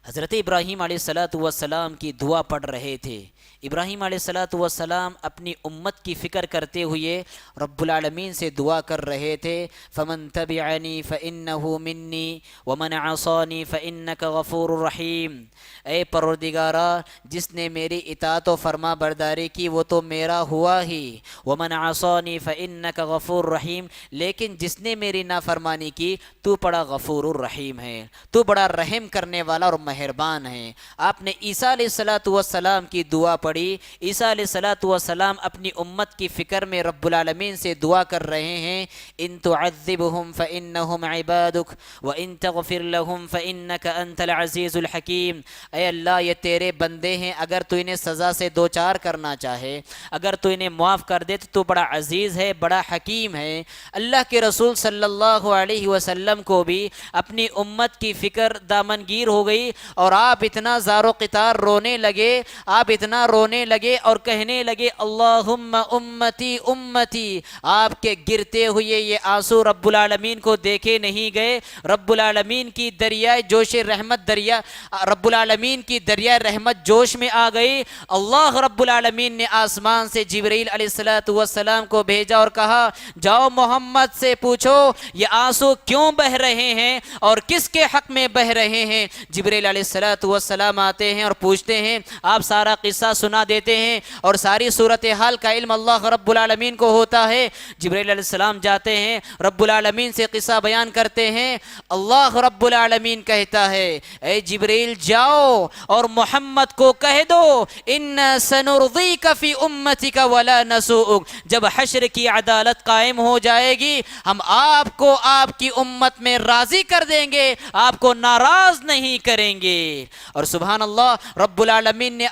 حضرت ابراہیم علیہ السلام کی دعا پڑھ رہے تھے. ابراہیم علیہ السلام اپنی امت کی فکر کرتے ہوئے رب العالمین سے دعا کر رہے تھے. فمن تبعنی فإنہ منی ومن عصانی فإنک غفور رحیم. اے پروردگارا، جس نے میری اطاعت و فرما برداری کی وہ تو میرا ہوا ہی، ومن عصانی فإنک غفور رحیم، لیکن جس نے میری نافرمانی کی تو بڑا غفور الرحیم ہے، تو بڑا رحم کرنے والا اور مہربان ہے. آپ نے عیسیٰ علیہ السلام کی دعا پڑھی. عیسیٰ علیہ السلام اپنی امت کی فکر میں رب العالمین سے دعا کر رہے ہیں ان تعذبهم فإنهم عبادک وإن تغفر لهم فإنک انت العزیز الحکیم. اے اللہ، یہ تیرے بندے ہیں، اگر تو انہیں سزا سے دوچار کرنا چاہے، اگر تو انہیں معاف کر دے تو بڑا عزیز ہے، بڑا حکیم ہے. اللہ کے رسول صلی اللہ علیہ وسلم کو بھی اپنی امت کی فکر دامنگیر ہو گئی اور آپ اتنا زار و قطار رونے لگے، آپ اتنا رونے لگے اور کہنے لگے اللہم امتی امتی. آپ کے گرتے ہوئے یہ آنسو رب العالمین کو دیکھے نہیں گئے. رب العالمین کی دریائے جوش رحمت رب العالمین کی دریائے رحمت جوش میں آ گئی. اللہ رب العالمین نے آسمان سے جبرائیل علیہ السلام کو بھیجا اور کہا جاؤ محمد سے پوچھو یہ آنسو کیوں بہ رہے ہیں اور کس کے حق میں بہ رہے ہیں. جبرائیل علیہ السلام آتے ہیں اور پوچھتے ہیں، آپ سارا قصہ سنا دیتے ہیں اور ساری صورتحال کا علم اللہ رب العالمین کو ہوتا ہے. جبرائیل علیہ السلام جاتے ہیں، رب العالمین سے قصہ بیان کرتے ہیں. اللہ رب العالمین کہتا ہے اے جبرائیل جاؤ اور محمد کو کہہ دو ان سنرضیک فی امتک ولا نسوءک. جب حشر کی عدالت قائم ہو جائے گی ہم آپ کو آپ کی امت میں راضی کر دیں گے، آپ کو ناراض نہیں کریں گے. اور سبحان اللہ، رب العالمین نے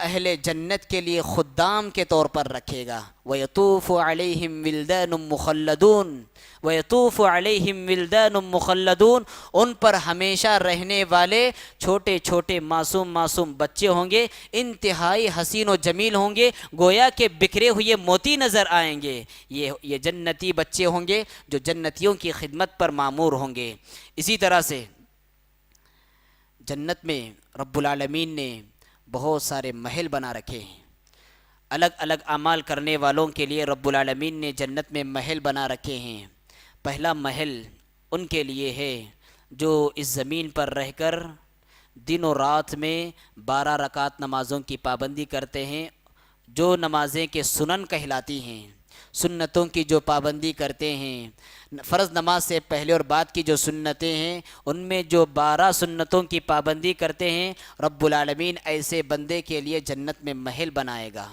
اہل جنت کے لیے خدام کے طور پر رکھے گا۔ وَيَطُوفُ عَلَيْهِمْ وِلْدَانٌ مُخَلَّدُونَ وَيَطُوفُ عَلَيْهِمْ وِلْدَانٌ مُخَلَّدُونَ، ان پر ہمیشہ رہنے والے چھوٹے چھوٹے معصوم بچے ہوں گے، انتہائی حسین و جمیل ہوں گے، گویا کہ بکھرے ہوئے موتی نظر آئیں گے۔ یہ جنتی بچے ہوں گے جو جنتیوں کی خدمت پر مامور ہوں گے۔ اسی طرح سے جنت میں رب العالمین نے بہت سارے محل بنا رکھے ہیں۔ الگ الگ اعمال کرنے والوں کے لیے رب العالمین نے جنت میں محل بنا رکھے ہیں۔ پہلا محل ان کے لیے ہے جو اس زمین پر رہ کر دن و رات میں 12 رکعت نمازوں کی پابندی کرتے ہیں، جو نمازیں کے سنن کہلاتی ہیں، سنتوں کی جو پابندی کرتے ہیں، فرض نماز سے پہلے اور بعد کی جو سنتیں ہیں ان میں جو 12 سنتوں کی پابندی کرتے ہیں، رب العالمین ایسے بندے کے لیے جنت میں محل بنائے گا۔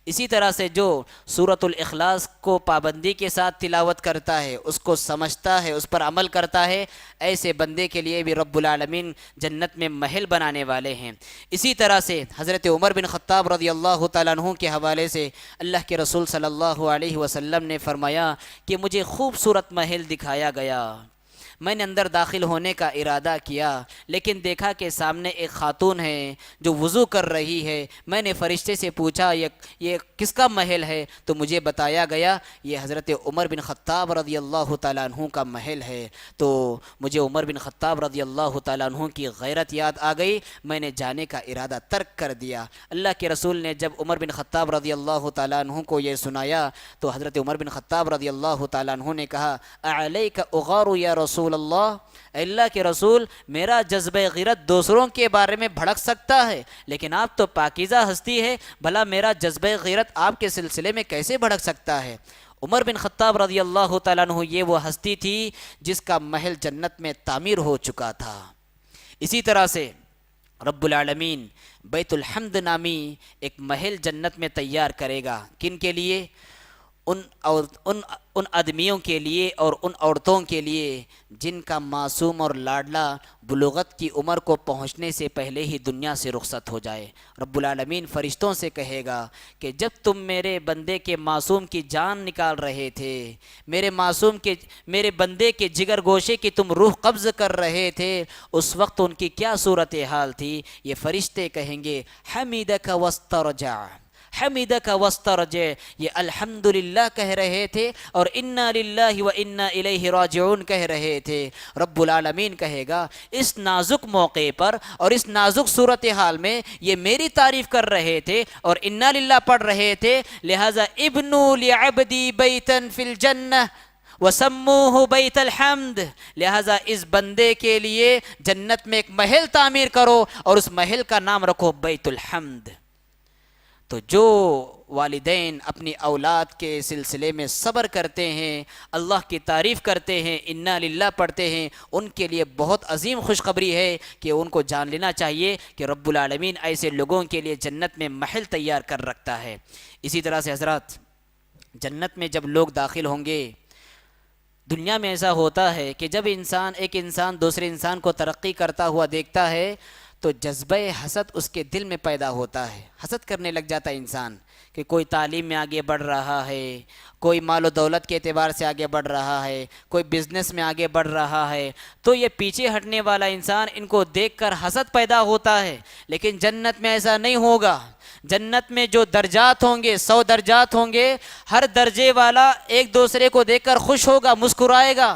اسی طرح سے جو سورۃ الاخلاص کو پابندی کے ساتھ تلاوت کرتا ہے، اس کو سمجھتا ہے، اس پر عمل کرتا ہے، ایسے بندے کے لیے بھی رب العالمین جنت میں محل بنانے والے ہیں۔ اسی طرح سے حضرت عمر بن خطاب رضی اللہ تعالیٰ عنہ کے حوالے سے اللہ کے رسول صلی اللہ علیہ وسلم نے فرمایا کہ مجھے خوبصورت محل دکھایا گیا، میں نے اندر داخل ہونے کا ارادہ کیا، لیکن دیکھا کہ سامنے ایک خاتون ہے جو وضو کر رہی ہے۔ میں نے فرشتے سے پوچھا یہ کس کا محل ہے؟ تو مجھے بتایا گیا یہ حضرت عمر بن خطاب رضی اللہ تعالیٰ عنہ کا محل ہے۔ تو مجھے عمر بن خطاب رضی اللہ تعالیٰ عنہ کی غیرت یاد آ گئی، میں نے جانے کا ارادہ ترک کر دیا۔ اللہ کے رسول نے جب عمر بن خطاب رضی اللہ تعالیٰ عنہ کو یہ سنایا تو حضرت عمر بن خطاب رضی اللہ تعالیٰ عنہ نے کہا اعلیک اغار یا رسول اللہ، اللہ کے رسول میرا جذبہ غیرت دوسروں کے بارے میں بھڑک سکتا ہے، لیکن آپ تو پاکیزہ ہستی ہے، بھلا میرا جذبہ غیرت آپ کے سلسلے میں کیسے بھڑک سکتا ہے؟ عمر بن خطاب رضی اللہ تعالیٰ عنہ یہ وہ ہستی تھی جس کا محل جنت میں تعمیر ہو چکا تھا۔ اسی طرح سے رب العالمین بیت الحمد نامی ایک محل جنت میں تیار کرے گا۔ کن کے لیے؟ ان آدمیوں کے لیے اور ان عورتوں کے لیے جن کا معصوم اور لاڈلا بلوغت کی عمر کو پہنچنے سے پہلے ہی دنیا سے رخصت ہو جائے۔ رب العالمین فرشتوں سے کہے گا کہ جب تم میرے بندے کے معصوم کی جان نکال رہے تھے، میرے بندے کے جگر گوشے کی تم روح قبض کر رہے تھے، اس وقت ان کی کیا صورتحال تھی؟ یہ فرشتے کہیں گے حمیدک واسترجع، حمیدک واسترجع، یہ الحمدللہ کہہ رہے تھے اور انا للہ و انا الیہ راجعون کہہ رہے تھے۔ رب العالمین کہے گا اس نازک موقع پر اور اس نازک صورتحال میں یہ میری تعریف کر رہے تھے اور انا للہ پڑھ رہے تھے، لہذا ابنوا لعبدی بیتا فی الجنہ وسموہ بیت الحمد، لہذا اس بندے کے لیے جنت میں ایک محل تعمیر کرو اور اس محل کا نام رکھو بیت الحمد۔ تو جو والدین اپنی اولاد کے سلسلے میں صبر کرتے ہیں، اللہ کی تعریف کرتے ہیں، انا للہ پڑھتے ہیں، ان کے لیے بہت عظیم خوشخبری ہے کہ ان کو جان لینا چاہیے کہ رب العالمین ایسے لوگوں کے لیے جنت میں محل تیار کر رکھتا ہے۔ اسی طرح سے حضرات جنت میں جب لوگ داخل ہوں گے، دنیا میں ایسا ہوتا ہے کہ جب ایک انسان دوسرے انسان کو ترقی کرتا ہوا دیکھتا ہے تو جذبہ حسد اس کے دل میں پیدا ہوتا ہے، حسد کرنے لگ جاتا ہے انسان کہ کوئی تعلیم میں آگے بڑھ رہا ہے، کوئی مال و دولت کے اعتبار سے آگے بڑھ رہا ہے، کوئی بزنس میں آگے بڑھ رہا ہے، تو یہ پیچھے ہٹنے والا انسان ان کو دیکھ کر حسد پیدا ہوتا ہے۔ لیکن جنت میں ایسا نہیں ہوگا۔ جنت میں جو درجات ہوں گے، 100 درجات ہوں گے، ہر درجے والا ایک دوسرے کو دیکھ کر خوش ہوگا، مسکرائے گا۔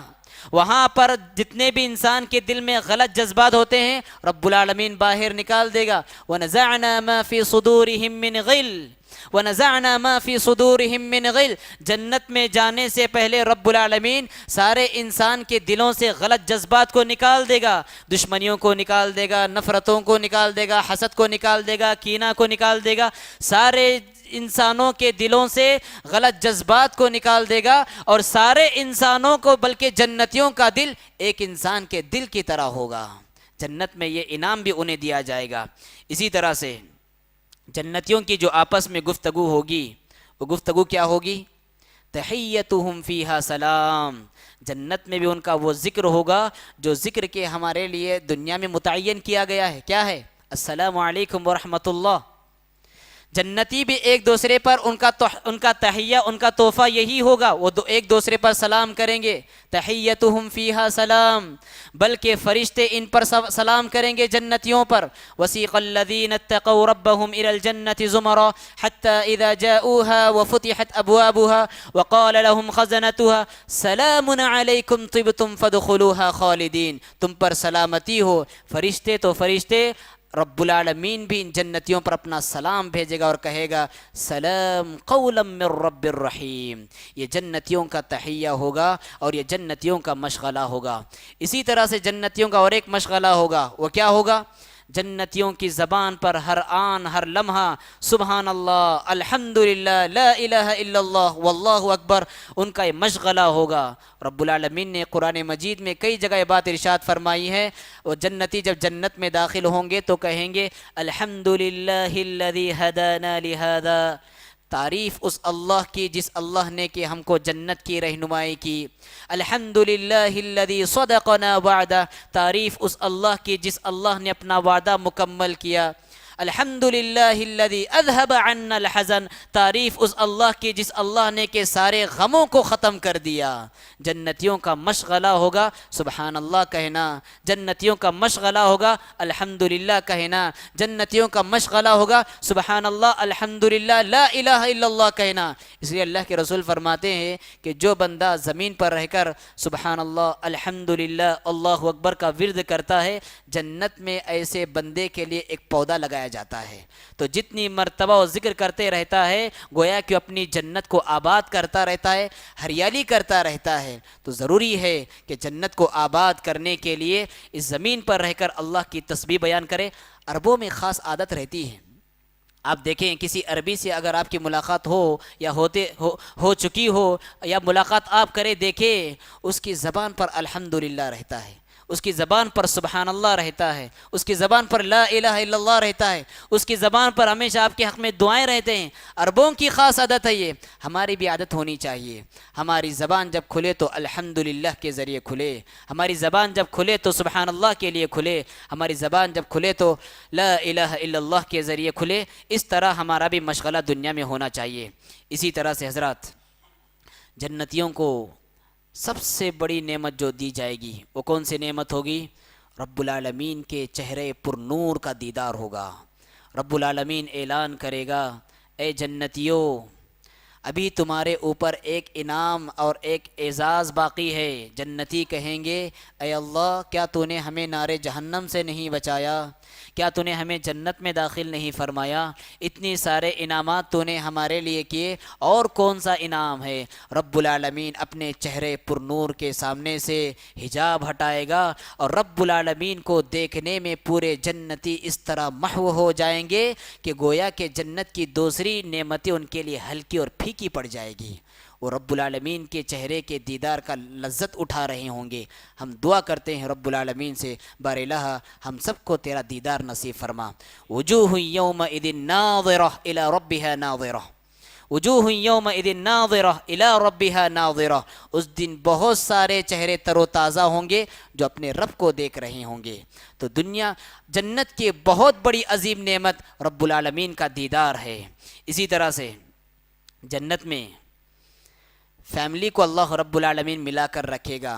وہاں پر جتنے بھی انسان کے دل میں غلط جذبات ہوتے ہیں رب العالمین باہر نکال دے گا۔ وَنَزَعْنَا مَا فِي صُدُورِهِم مِّنْ غِلٍّ وَنَزَعْنَا مَا فِي صُدُورِهِم مِّنْ غِلٍّ، جنت میں جانے سے پہلے رب العالمین سارے انسان کے دلوں سے غلط جذبات کو نکال دے گا، دشمنیوں کو نکال دے گا، نفرتوں کو نکال دے گا، حسد کو نکال دے گا، کینہ کو نکال دے گا، سارے انسانوں کے دلوں سے غلط جذبات کو نکال دے گا اور سارے انسانوں کو بلکہ جنتیوں کا دل ایک انسان کے دل کی طرح ہوگا۔ جنت میں یہ انعام بھی انہیں دیا جائے گا۔ اسی طرح سے جنتیوں کی جو آپس میں گفتگو ہوگی، وہ گفتگو کیا ہوگی؟ تحیتہم فیہا سلام، جنت میں بھی ان کا وہ ذکر ہوگا جو ذکر کے ہمارے لیے دنیا میں متعین کیا گیا ہے۔ کیا ہے؟ السلام علیکم ورحمۃ اللہ۔ جنتی بھی ایک دوسرے پر ان کا تحیہ، ان کا تحفہ یہی ہوگا، وہ ایک دوسرے پر سلام کریں گے، تحیتہم فیہا سلام، بلکہ فرشتے ان پر سلام کریں گے جنتیوں پر۔ وسیق الذین اتقوا ربهم الى الجنة زمرا حتى اذا جاءوها وفتحت ابوابها وقال لهم خزنتها سلام علیکم طبتم فادخلوها خالدین، تم پر سلامتی ہو۔ فرشتے تو فرشتے، رب العالمین بھی ان جنتیوں پر اپنا سلام بھیجے گا اور کہے گا سلام قولا من رب الرحیم۔ یہ جنتیوں کا تحیہ ہوگا اور یہ جنتیوں کا مشغلہ ہوگا۔ اسی طرح سے جنتیوں کا اور ایک مشغلہ ہوگا، وہ کیا ہوگا؟ جنتیوں کی زبان پر ہر آن ہر لمحہ سبحان اللہ، الحمدللہ، لا الہ الا اللہ، واللہ اکبر، ان کا یہ مشغلہ ہوگا۔ رب العالمین نے قرآن مجید میں کئی جگہ یہ بات ارشاد فرمائی ہے، وہ جنتی جب جنت میں داخل ہوں گے تو کہیں گے الحمدللہ الذی ہدانا لہذا، تعریف اس اللہ کی جس اللہ نے کہ ہم کو جنت کی رہنمائی کی۔ الحمدللہ الذی صدقنا وعدہ، تعریف اس اللہ کی جس اللہ نے اپنا وعدہ مکمل کیا۔ الحمدللہ الذی اذہب عنا الحزن، تعریف اس اللہ کی جس اللہ نے کہ سارے غموں کو ختم کر دیا۔ جنتیوں کا مشغلہ ہوگا سبحان اللہ کہنا، جنتیوں کا مشغلہ ہوگا الحمدللہ کہنا، جنتیوں کا مشغلہ ہوگا سبحان اللہ الحمدللہ لا الہ الا اللہ کہنا۔ اس لیے اللہ کے رسول فرماتے ہیں کہ جو بندہ زمین پر رہ کر سبحان اللہ الحمدللہ اللہ اکبر کا ورد کرتا ہے، جنت میں ایسے بندے کے لیے ایک پودا لگایا جاتا ہے۔ تو جتنی مرتبہ وہ ذکر کرتے رہتا ہے گویا کہ اپنی جنت کو آباد کرتا رہتا ہے، ہریالی کرتا رہتا ہے۔ تو ضروری ہے کہ جنت کو آباد کرنے کے لیے اس زمین پر رہ کر اللہ کی تسبیح بیان کرے۔ عربوں میں خاص عادت رہتی ہے، آپ دیکھیں کسی عربی سے اگر آپ کی ملاقات ہو یا ہو چکی ہو یا ملاقات آپ کرے، دیکھیں اس کی زبان پر الحمدللہ رہتا ہے، اس کی زبان پر سبحان اللہ رہتا ہے، اس کی زبان پر لا الہ الا اللہ رہتا ہے، اس کی زبان پر ہمیشہ آپ کے حق میں دعائیں رہتے ہیں۔ عربوں کی خاص عادت ہے یہ، ہماری بھی عادت ہونی چاہیے۔ ہماری زبان جب کھلے تو الحمدللہ کے ذریعے کھلے، ہماری زبان جب کھلے تو سبحان اللہ کے لیے کھلے، ہماری زبان جب کھلے تو لا الہ الا اللہ کے ذریعے کھلے۔ اس طرح ہمارا بھی مشغلہ دنیا میں ہونا چاہیے۔ اسی طرح سے حضرات، جنتیوں کو سب سے بڑی نعمت جو دی جائے گی وہ کون سی نعمت ہوگی؟ رب العالمین کے چہرے پر نور کا دیدار ہوگا۔ رب العالمین اعلان کرے گا اے جنتیوں، ابھی تمہارے اوپر ایک انعام اور ایک اعزاز باقی ہے۔ جنتی کہیں گے اے اللہ، کیا تو نے ہمیں نار جہنم سے نہیں بچایا؟ کیا تو نے ہمیں جنت میں داخل نہیں فرمایا؟ اتنی سارے انعامات تو نے ہمارے لیے کیے، اور کون سا انعام ہے؟ رب العالمین اپنے چہرے پر نور کے سامنے سے حجاب ہٹائے گا اور رب العالمین کو دیکھنے میں پورے جنتی اس طرح محو ہو جائیں گے کہ گویا کہ جنت کی دوسری نعمتیں ان کے لیے ہلکی اور پھیکی پڑ جائے گی۔ وہ رب العالمین کے چہرے کے دیدار کا لذت اٹھا رہے ہوں گے۔ ہم دعا کرتے ہیں رب العالمین سے، بار الہ ہم سب کو تیرا دیدار نصیب فرما۔ وجوہ یومئذ ناظرہ الی ربها ناظرہ، وجوہ یومئذ ناظرہ الی ربها ناظرہ، اس دن بہت سارے چہرے تر و تازہ ہوں گے جو اپنے رب کو دیکھ رہے ہوں گے۔ تو دنیا جنت کی بہت بڑی عظیم نعمت رب العالمین کا دیدار ہے۔ اسی طرح سے جنت میں فیملی کو اللہ رب العالمین ملا کر رکھے گا۔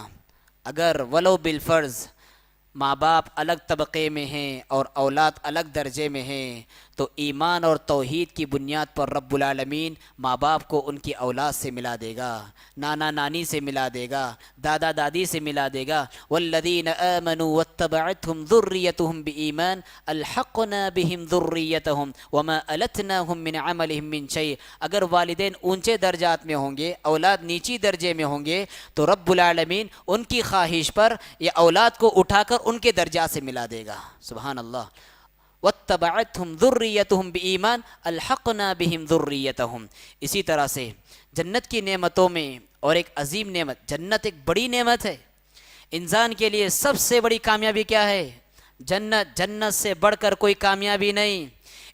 اگر ولو بالفرض ماں باپ الگ طبقے میں ہیں اور اولاد الگ درجے میں ہیں تو ایمان اور توحید کی بنیاد پر رب العالمین ماں باپ کو ان کی اولاد سے ملا دے گا، نانا نانی سے ملا دے گا، دادا دادی سے ملا دے گا۔ والذین آمنوا واتبعتهم ذریتهم بإیمان الحقنا بهم ذریتهم وما التناهم من عملهم من شیء۔ اگر والدین اونچے درجات میں ہوں گے، اولاد نیچی درجے میں ہوں گے، تو رب العالمین ان کی خواہش پر یہ اولاد کو اٹھا کر ان کے درجات سے ملا دے گا۔ سبحان اللہ۔ واتبعتهم ذریتهم بإیمان الحقنا بهم ذریتهم۔ اسی طرح سے جنت کی نعمتوں میں اور ایک عظیم نعمت، جنت ایک بڑی نعمت ہے۔ انسان کے لیے سب سے بڑی کامیابی کیا ہے؟ جنت۔ جنت سے بڑھ کر کوئی کامیابی نہیں۔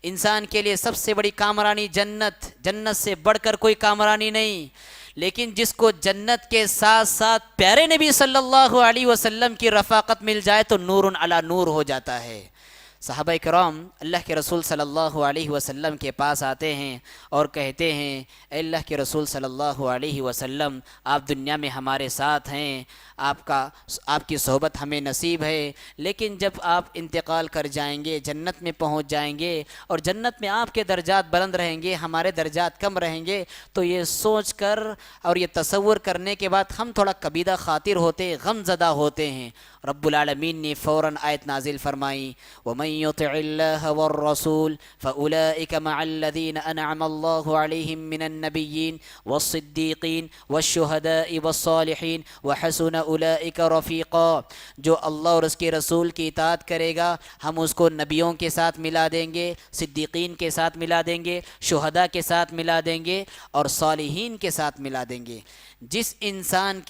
انسان کے لیے سب سے بڑی کامرانی جنت، جنت سے بڑھ کر کوئی کامرانی نہیں۔ لیکن جس کو جنت کے ساتھ ساتھ پیارے نبی صلی اللہ علیہ وسلم کی رفاقت مل جائے تو نور علی نور ہو جاتا ہے۔ صحابہ کرام اللہ کے رسول صلی اللہ علیہ وسلم کے پاس آتے ہیں اور کہتے ہیں اے اللہ کے رسول صلی اللہ علیہ وسلم، آپ دنیا میں ہمارے ساتھ ہیں، آپ کی صحبت ہمیں نصیب ہے، لیکن جب آپ انتقال کر جائیں گے، جنت میں پہنچ جائیں گے اور جنت میں آپ کے درجات بلند رہیں گے، ہمارے درجات کم رہیں گے، تو یہ سوچ کر اور یہ تصور کرنے کے بعد ہم تھوڑا کبیدہ خاطر ہوتے، غم زدہ ہوتے ہیں۔ رب العالمین نے فوراً آیت نازل فرمائی، وَمَن يُطِعِ اللَّهَ وَالرَّسُولَ فَأُولَئِكَ مَعَ الَّذِينَ أَنْعَمَ اللَّهُ عَلَيْهِم مِّنَ النَّبِيِّينَ وَالصِّدِّيقِينَ وَالشُّهَدَاءِ وَالصَّالِحِينَ وَحَسُنَ أُولَئِكَ رَفِيقًا۔ جو اللہ اور اس کے رسول کی اطاعت کرے گا ہم اس کو نبیوں کے ساتھ ملا دیں گے، صدیقین کے ساتھ ملا دیں گے، شہداء کے ساتھ ملا دیں گے اور صالحین کے ساتھ ملا دیں گے۔ جس انسان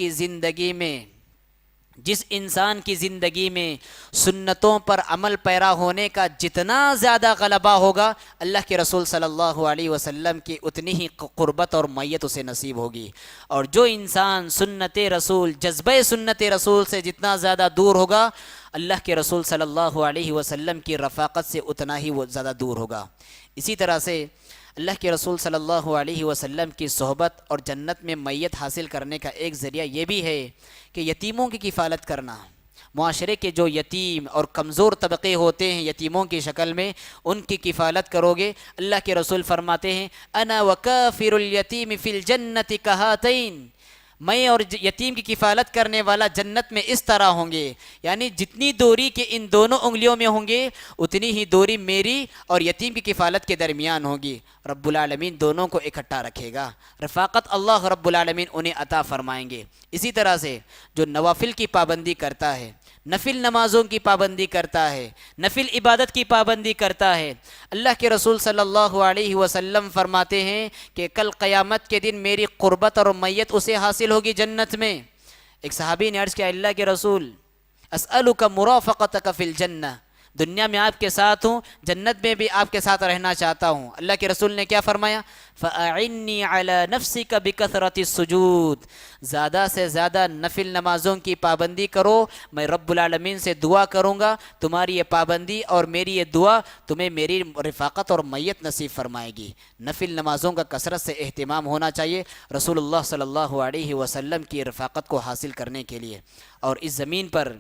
کی زندگی میں سنتوں پر عمل پیرا ہونے کا جتنا زیادہ غلبہ ہوگا، اللہ کے رسول صلی اللہ علیہ وسلم کی اتنی ہی قربت اور میت اسے نصیب ہوگی۔ اور جو انسان سنت رسول، جذبہ سنت رسول سے جتنا زیادہ دور ہوگا، اللہ کے رسول صلی اللہ علیہ وسلم کی رفاقت سے اتنا ہی وہ زیادہ دور ہوگا۔ اسی طرح سے اللہ کے رسول صلی اللہ علیہ وسلم کی صحبت اور جنت میں میت حاصل کرنے کا ایک ذریعہ یہ بھی ہے کہ یتیموں کی کفالت کرنا۔ معاشرے کے جو یتیم اور کمزور طبقے ہوتے ہیں یتیموں کی شکل میں، ان کی کفالت کرو گے۔ اللہ کے رسول فرماتے ہیں انا وکافر الیتیم فی الجنت کہاتین، میں اور یتیم کی کفالت کرنے والا جنت میں اس طرح ہوں گے، یعنی جتنی دوری کے ان دونوں انگلیوں میں ہوں گے اتنی ہی دوری میری اور یتیم کی کفالت کے درمیان ہوگی۔ رب العالمین دونوں کو اکٹھا رکھے گا، رفاقت اللہ رب العالمین انہیں عطا فرمائیں گے۔ اسی طرح سے جو نوافل کی پابندی کرتا ہے، نفل نمازوں کی پابندی کرتا ہے، نفل عبادت کی پابندی کرتا ہے، اللہ کے رسول صلی اللہ علیہ وسلم فرماتے ہیں کہ کل قیامت کے دن میری قربت اور میت اسے حاصل ہوگی جنت میں۔ ایک صحابی نے عرض کیا اللہ کے رسول اسألک مرافقتک فی الجنہ، دنیا میں آپ کے ساتھ ہوں، جنت میں بھی آپ کے ساتھ رہنا چاہتا ہوں۔ اللہ کے رسول نے کیا فرمایا؟ فَأَعِنِّي عَلَى نَفْسِكَ بِكَثْرَةِ السُّجُودِ، زیادہ سے زیادہ نفل نمازوں کی پابندی کرو، میں رب العالمین سے دعا کروں گا تمہاری یہ پابندی اور میری یہ دعا تمہیں میری رفاقت اور میت نصیب فرمائے گی۔ نفل نمازوں کا کثرت سے اہتمام ہونا چاہیے رسول اللہ صلی اللہ علیہ وسلم کی رفاقت کو حاصل کرنے کے لیے۔ اور اس زمین پر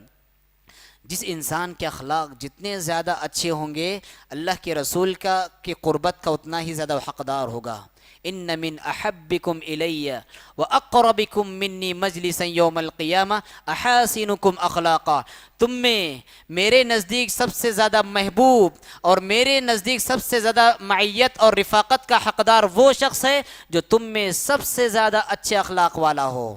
جس انسان کے اخلاق جتنے زیادہ اچھے ہوں گے، اللہ کے رسول کی قربت کا اتنا ہی زیادہ حقدار ہوگا۔ ان من احبکم الی واقربکم منی مجلسا یوم القیامہ احاسنکم اخلاقا، تم میں میرے نزدیک سب سے زیادہ محبوب اور میرے نزدیک سب سے زیادہ معیت اور رفاقت کا حقدار وہ شخص ہے جو تم میں سب سے زیادہ اچھے اخلاق والا ہو۔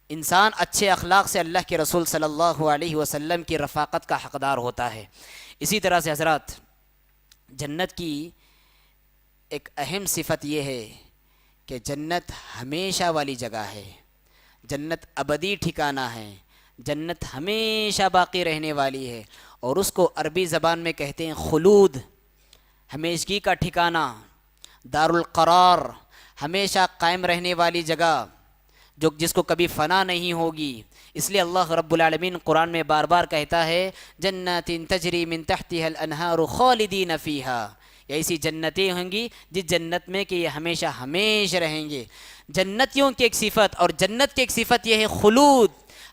انسان اچھے اخلاق سے اللہ کے رسول صلی اللہ علیہ وسلم کی رفاقت کا حقدار ہوتا ہے۔ اسی طرح سے حضرات، جنت کی ایک اہم صفت یہ ہے کہ جنت ہمیشہ والی جگہ ہے، جنت ابدی ٹھکانہ ہے، جنت ہمیشہ باقی رہنے والی ہے، اور اس کو عربی زبان میں کہتے ہیں خلود، ہمیشگی کا ٹھکانہ، دار القرار، ہمیشہ قائم رہنے والی جگہ جس کو کبھی فنا نہیں ہوگی۔ اس لیے اللہ رب العالمین قرآن میں بار بار کہتا ہے جنات تجری من تحتها الانہار خالدین فیہا، ایسی جنتیں ہوں گی جس جنت میں کہ یہ ہمیشہ ہمیشہ رہیں گے۔ جنتیوں کی ایک صفت اور جنت کی ایک صفت یہ ہے خلود،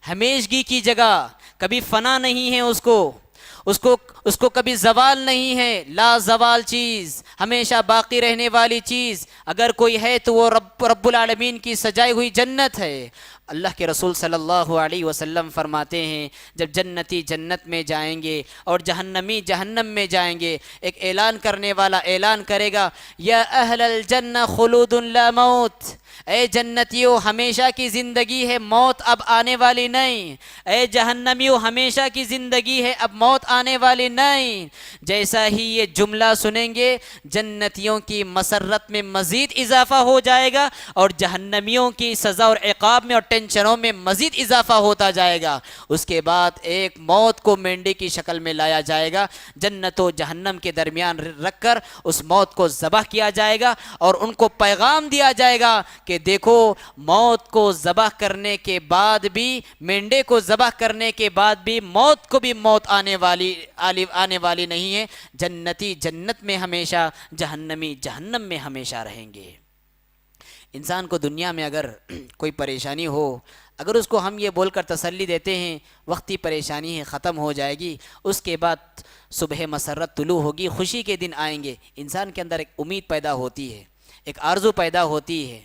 ہمیشگی کی جگہ، کبھی فنا نہیں ہے اس کو کبھی زوال نہیں ہے، لا زوال چیز، ہمیشہ باقی رہنے والی چیز اگر کوئی ہے تو وہ رب العالمین کی سجائی ہوئی جنت ہے۔ اللہ کے رسول صلی اللہ علیہ وسلم فرماتے ہیں جب جنتی جنت میں جائیں گے اور جہنمی جہنم میں جائیں گے، ایک اعلان کرنے والا اعلان کرے گا یا اہل الجنہ خلود لا موت، اے جنتیوں ہمیشہ کی زندگی ہے، موت اب آنے والی نہیں، اے جہنمیوں ہمیشہ کی زندگی ہے، اب موت آنے والی نہیں۔ جیسا ہی یہ جملہ سنیں گے جنتیوں کی مسرت میں مزید اضافہ ہو جائے گا اور جہنمیوں کی سزا اور عقاب میں اور ٹینشنوں میں مزید اضافہ ہوتا جائے گا. اس کے بعد ایک موت کو مینڈے کی شکل میں لایا جائے گا, جنت و جہنم کے درمیان رکھ کر اس موت کو ذبح کیا جائے گا اور ان کو پیغام دیا جائے گا کہ دیکھو, موت کو ذبح کرنے کے بعد بھی, مینڈے کو ذبح کرنے کے بعد بھی موت کو بھی موت آنے والی نہیں ہے. جنتی جنت میں ہمیشہ, جہنمی جہنم میں ہمیشہ رہیں گے. انسان کو دنیا میں اگر کوئی پریشانی ہو, اگر اس کو ہم یہ بول کر تسلی دیتے ہیں وقتی پریشانی ہے ختم ہو جائے گی, اس کے بعد صبح مسرت طلوع ہوگی, خوشی کے دن آئیں گے, انسان کے اندر ایک امید پیدا ہوتی ہے, ایک آرزو پیدا ہوتی ہے.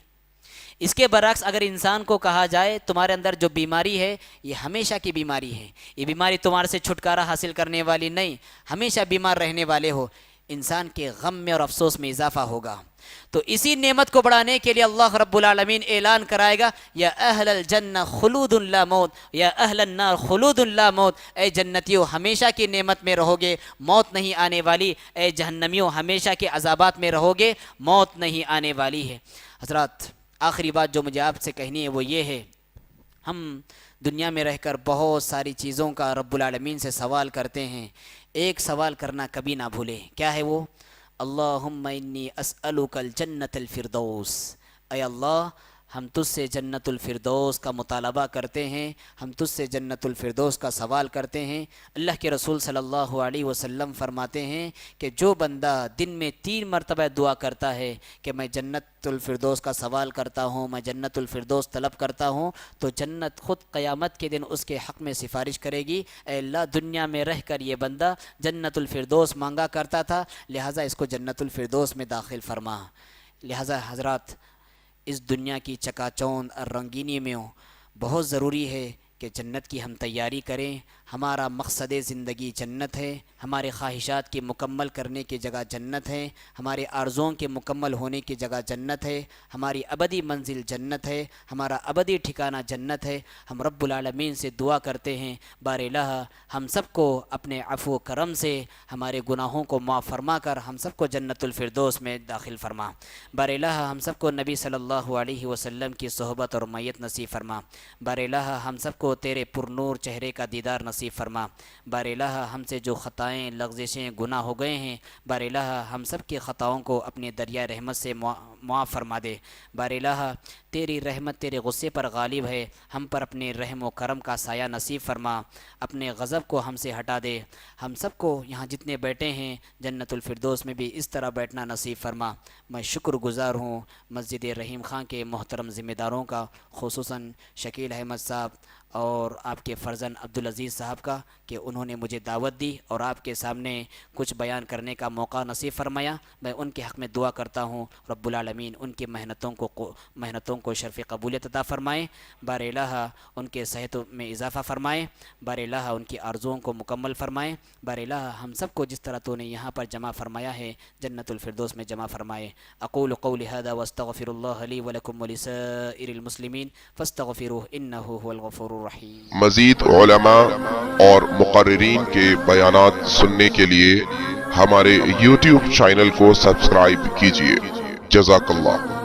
اس کے برعکس اگر انسان کو کہا جائے تمہارے اندر جو بیماری ہے یہ ہمیشہ کی بیماری ہے, یہ بیماری تمہارے سے چھٹکارا حاصل کرنے والی نہیں, ہمیشہ بیمار رہنے والے ہو, انسان کے غم میں اور افسوس میں اضافہ ہوگا. تو اسی نعمت کو بڑھانے کے لیے اللہ رب العالمین اعلان کرائے گا, یا اہل الجنہ خلود لا موت, یا اہل النار خلود لا موت. اے جنتیوں ہمیشہ کی نعمت میں رہو گے, موت نہیں آنے والی. اے جہنمیوں ہمیشہ کے عذابات میں رہو گے, موت نہیں آنے والی ہے. حضرات, آخری بات جو مجھے آپ سے کہنی ہے وہ یہ ہے, ہم دنیا میں رہ کر بہت ساری چیزوں کا رب العالمین سے سوال کرتے ہیں. ایک سوال کرنا کبھی نہ بھولیں. کیا ہے وہ؟ اللہم انی اسألک الجنت الفردوس. اے اللہ, ہم تجھ سے جنت الفردوس کا مطالبہ کرتے ہیں, ہم تجھ سے جنت الفردوس کا سوال کرتے ہیں. اللہ کے رسول صلی اللہ علیہ وسلم فرماتے ہیں کہ جو بندہ دن میں 3 مرتبہ دعا کرتا ہے کہ میں جنت الفردوس کا سوال کرتا ہوں, میں جنت الفردوس طلب کرتا ہوں, تو جنت خود قیامت کے دن اس کے حق میں سفارش کرے گی, اے اللہ دنیا میں رہ کر یہ بندہ جنت الفردوس مانگا کرتا تھا, لہٰذا اس کو جنت الفردوس میں داخل فرما. لہٰذا حضرات, اس دنیا کی چکا چوند اور رنگینی میں بہت ضروری ہے کہ جنت کی ہم تیاری کریں. ہمارا مقصد زندگی جنت ہے, ہمارے خواہشات کی مکمل کرنے کی جگہ جنت ہے, ہمارے آرزوؤں کے مکمل ہونے کی جگہ جنت ہے, ہماری ابدی منزل جنت ہے, ہمارا ابدی ٹھکانہ جنت ہے. ہم رب العالمین سے دعا کرتے ہیں, بار الہ ہم سب کو اپنے عفو و کرم سے ہمارے گناہوں کو معاف فرما کر ہم سب کو جنت الفردوس میں داخل فرما. بار الہ ہم سب کو نبی صلی اللہ علیہ وسلم کی صحبت اور میت نصیب فرما. بار الہ ہم سب کو تیرے پرنور چہرے کا دیدار نصیب فرما. بار الہ ہم سے جو خطائیں, لغزشیں, گناہ ہو گئے ہیں, بار الہ ہم سب کی خطاؤں کو اپنے دریائے رحمت سے معاف فرما دے. بار الہ تیری رحمت تیرے غصے پر غالب ہے, ہم پر اپنے رحم و کرم کا سایہ نصیب فرما, اپنے غضب کو ہم سے ہٹا دے. ہم سب کو یہاں جتنے بیٹھے ہیں جنت الفردوس میں بھی اس طرح بیٹھنا نصیب فرما. میں شکر گزار ہوں مسجد رحیم خان کے محترم ذمہ داروں کا, خصوصاً شکیل احمد صاحب اور آپ کے فرزند عبدالعزیز صاحب کا, کہ انہوں نے مجھے دعوت دی اور آپ کے سامنے کچھ بیان کرنے کا موقع نصیب فرمایا. میں ان کے حق میں دعا کرتا ہوں رب العالمین ان کی محنتوں کو شرف قبولیت عطا فرمائیں. بار الہ ان کے صحت میں اضافہ فرمائیں. بار الہ ان کی آرزوؤں کو مکمل فرمائیں. بار الہ ہم سب کو جس طرح تو نے یہاں پر جمع فرمایا ہے جنت الفردوس میں جمع فرمائے. اقول قولی هذا واستغفر الله لي ولكم ولسائر المسلمين فاستغفروه انه هو الغفور الرحیم. مزید علماء اور مقررین کے بیانات سننے کے لیے ہمارے YouTube چینل کو سبسکرائب کیجیے. جزاک اللہ.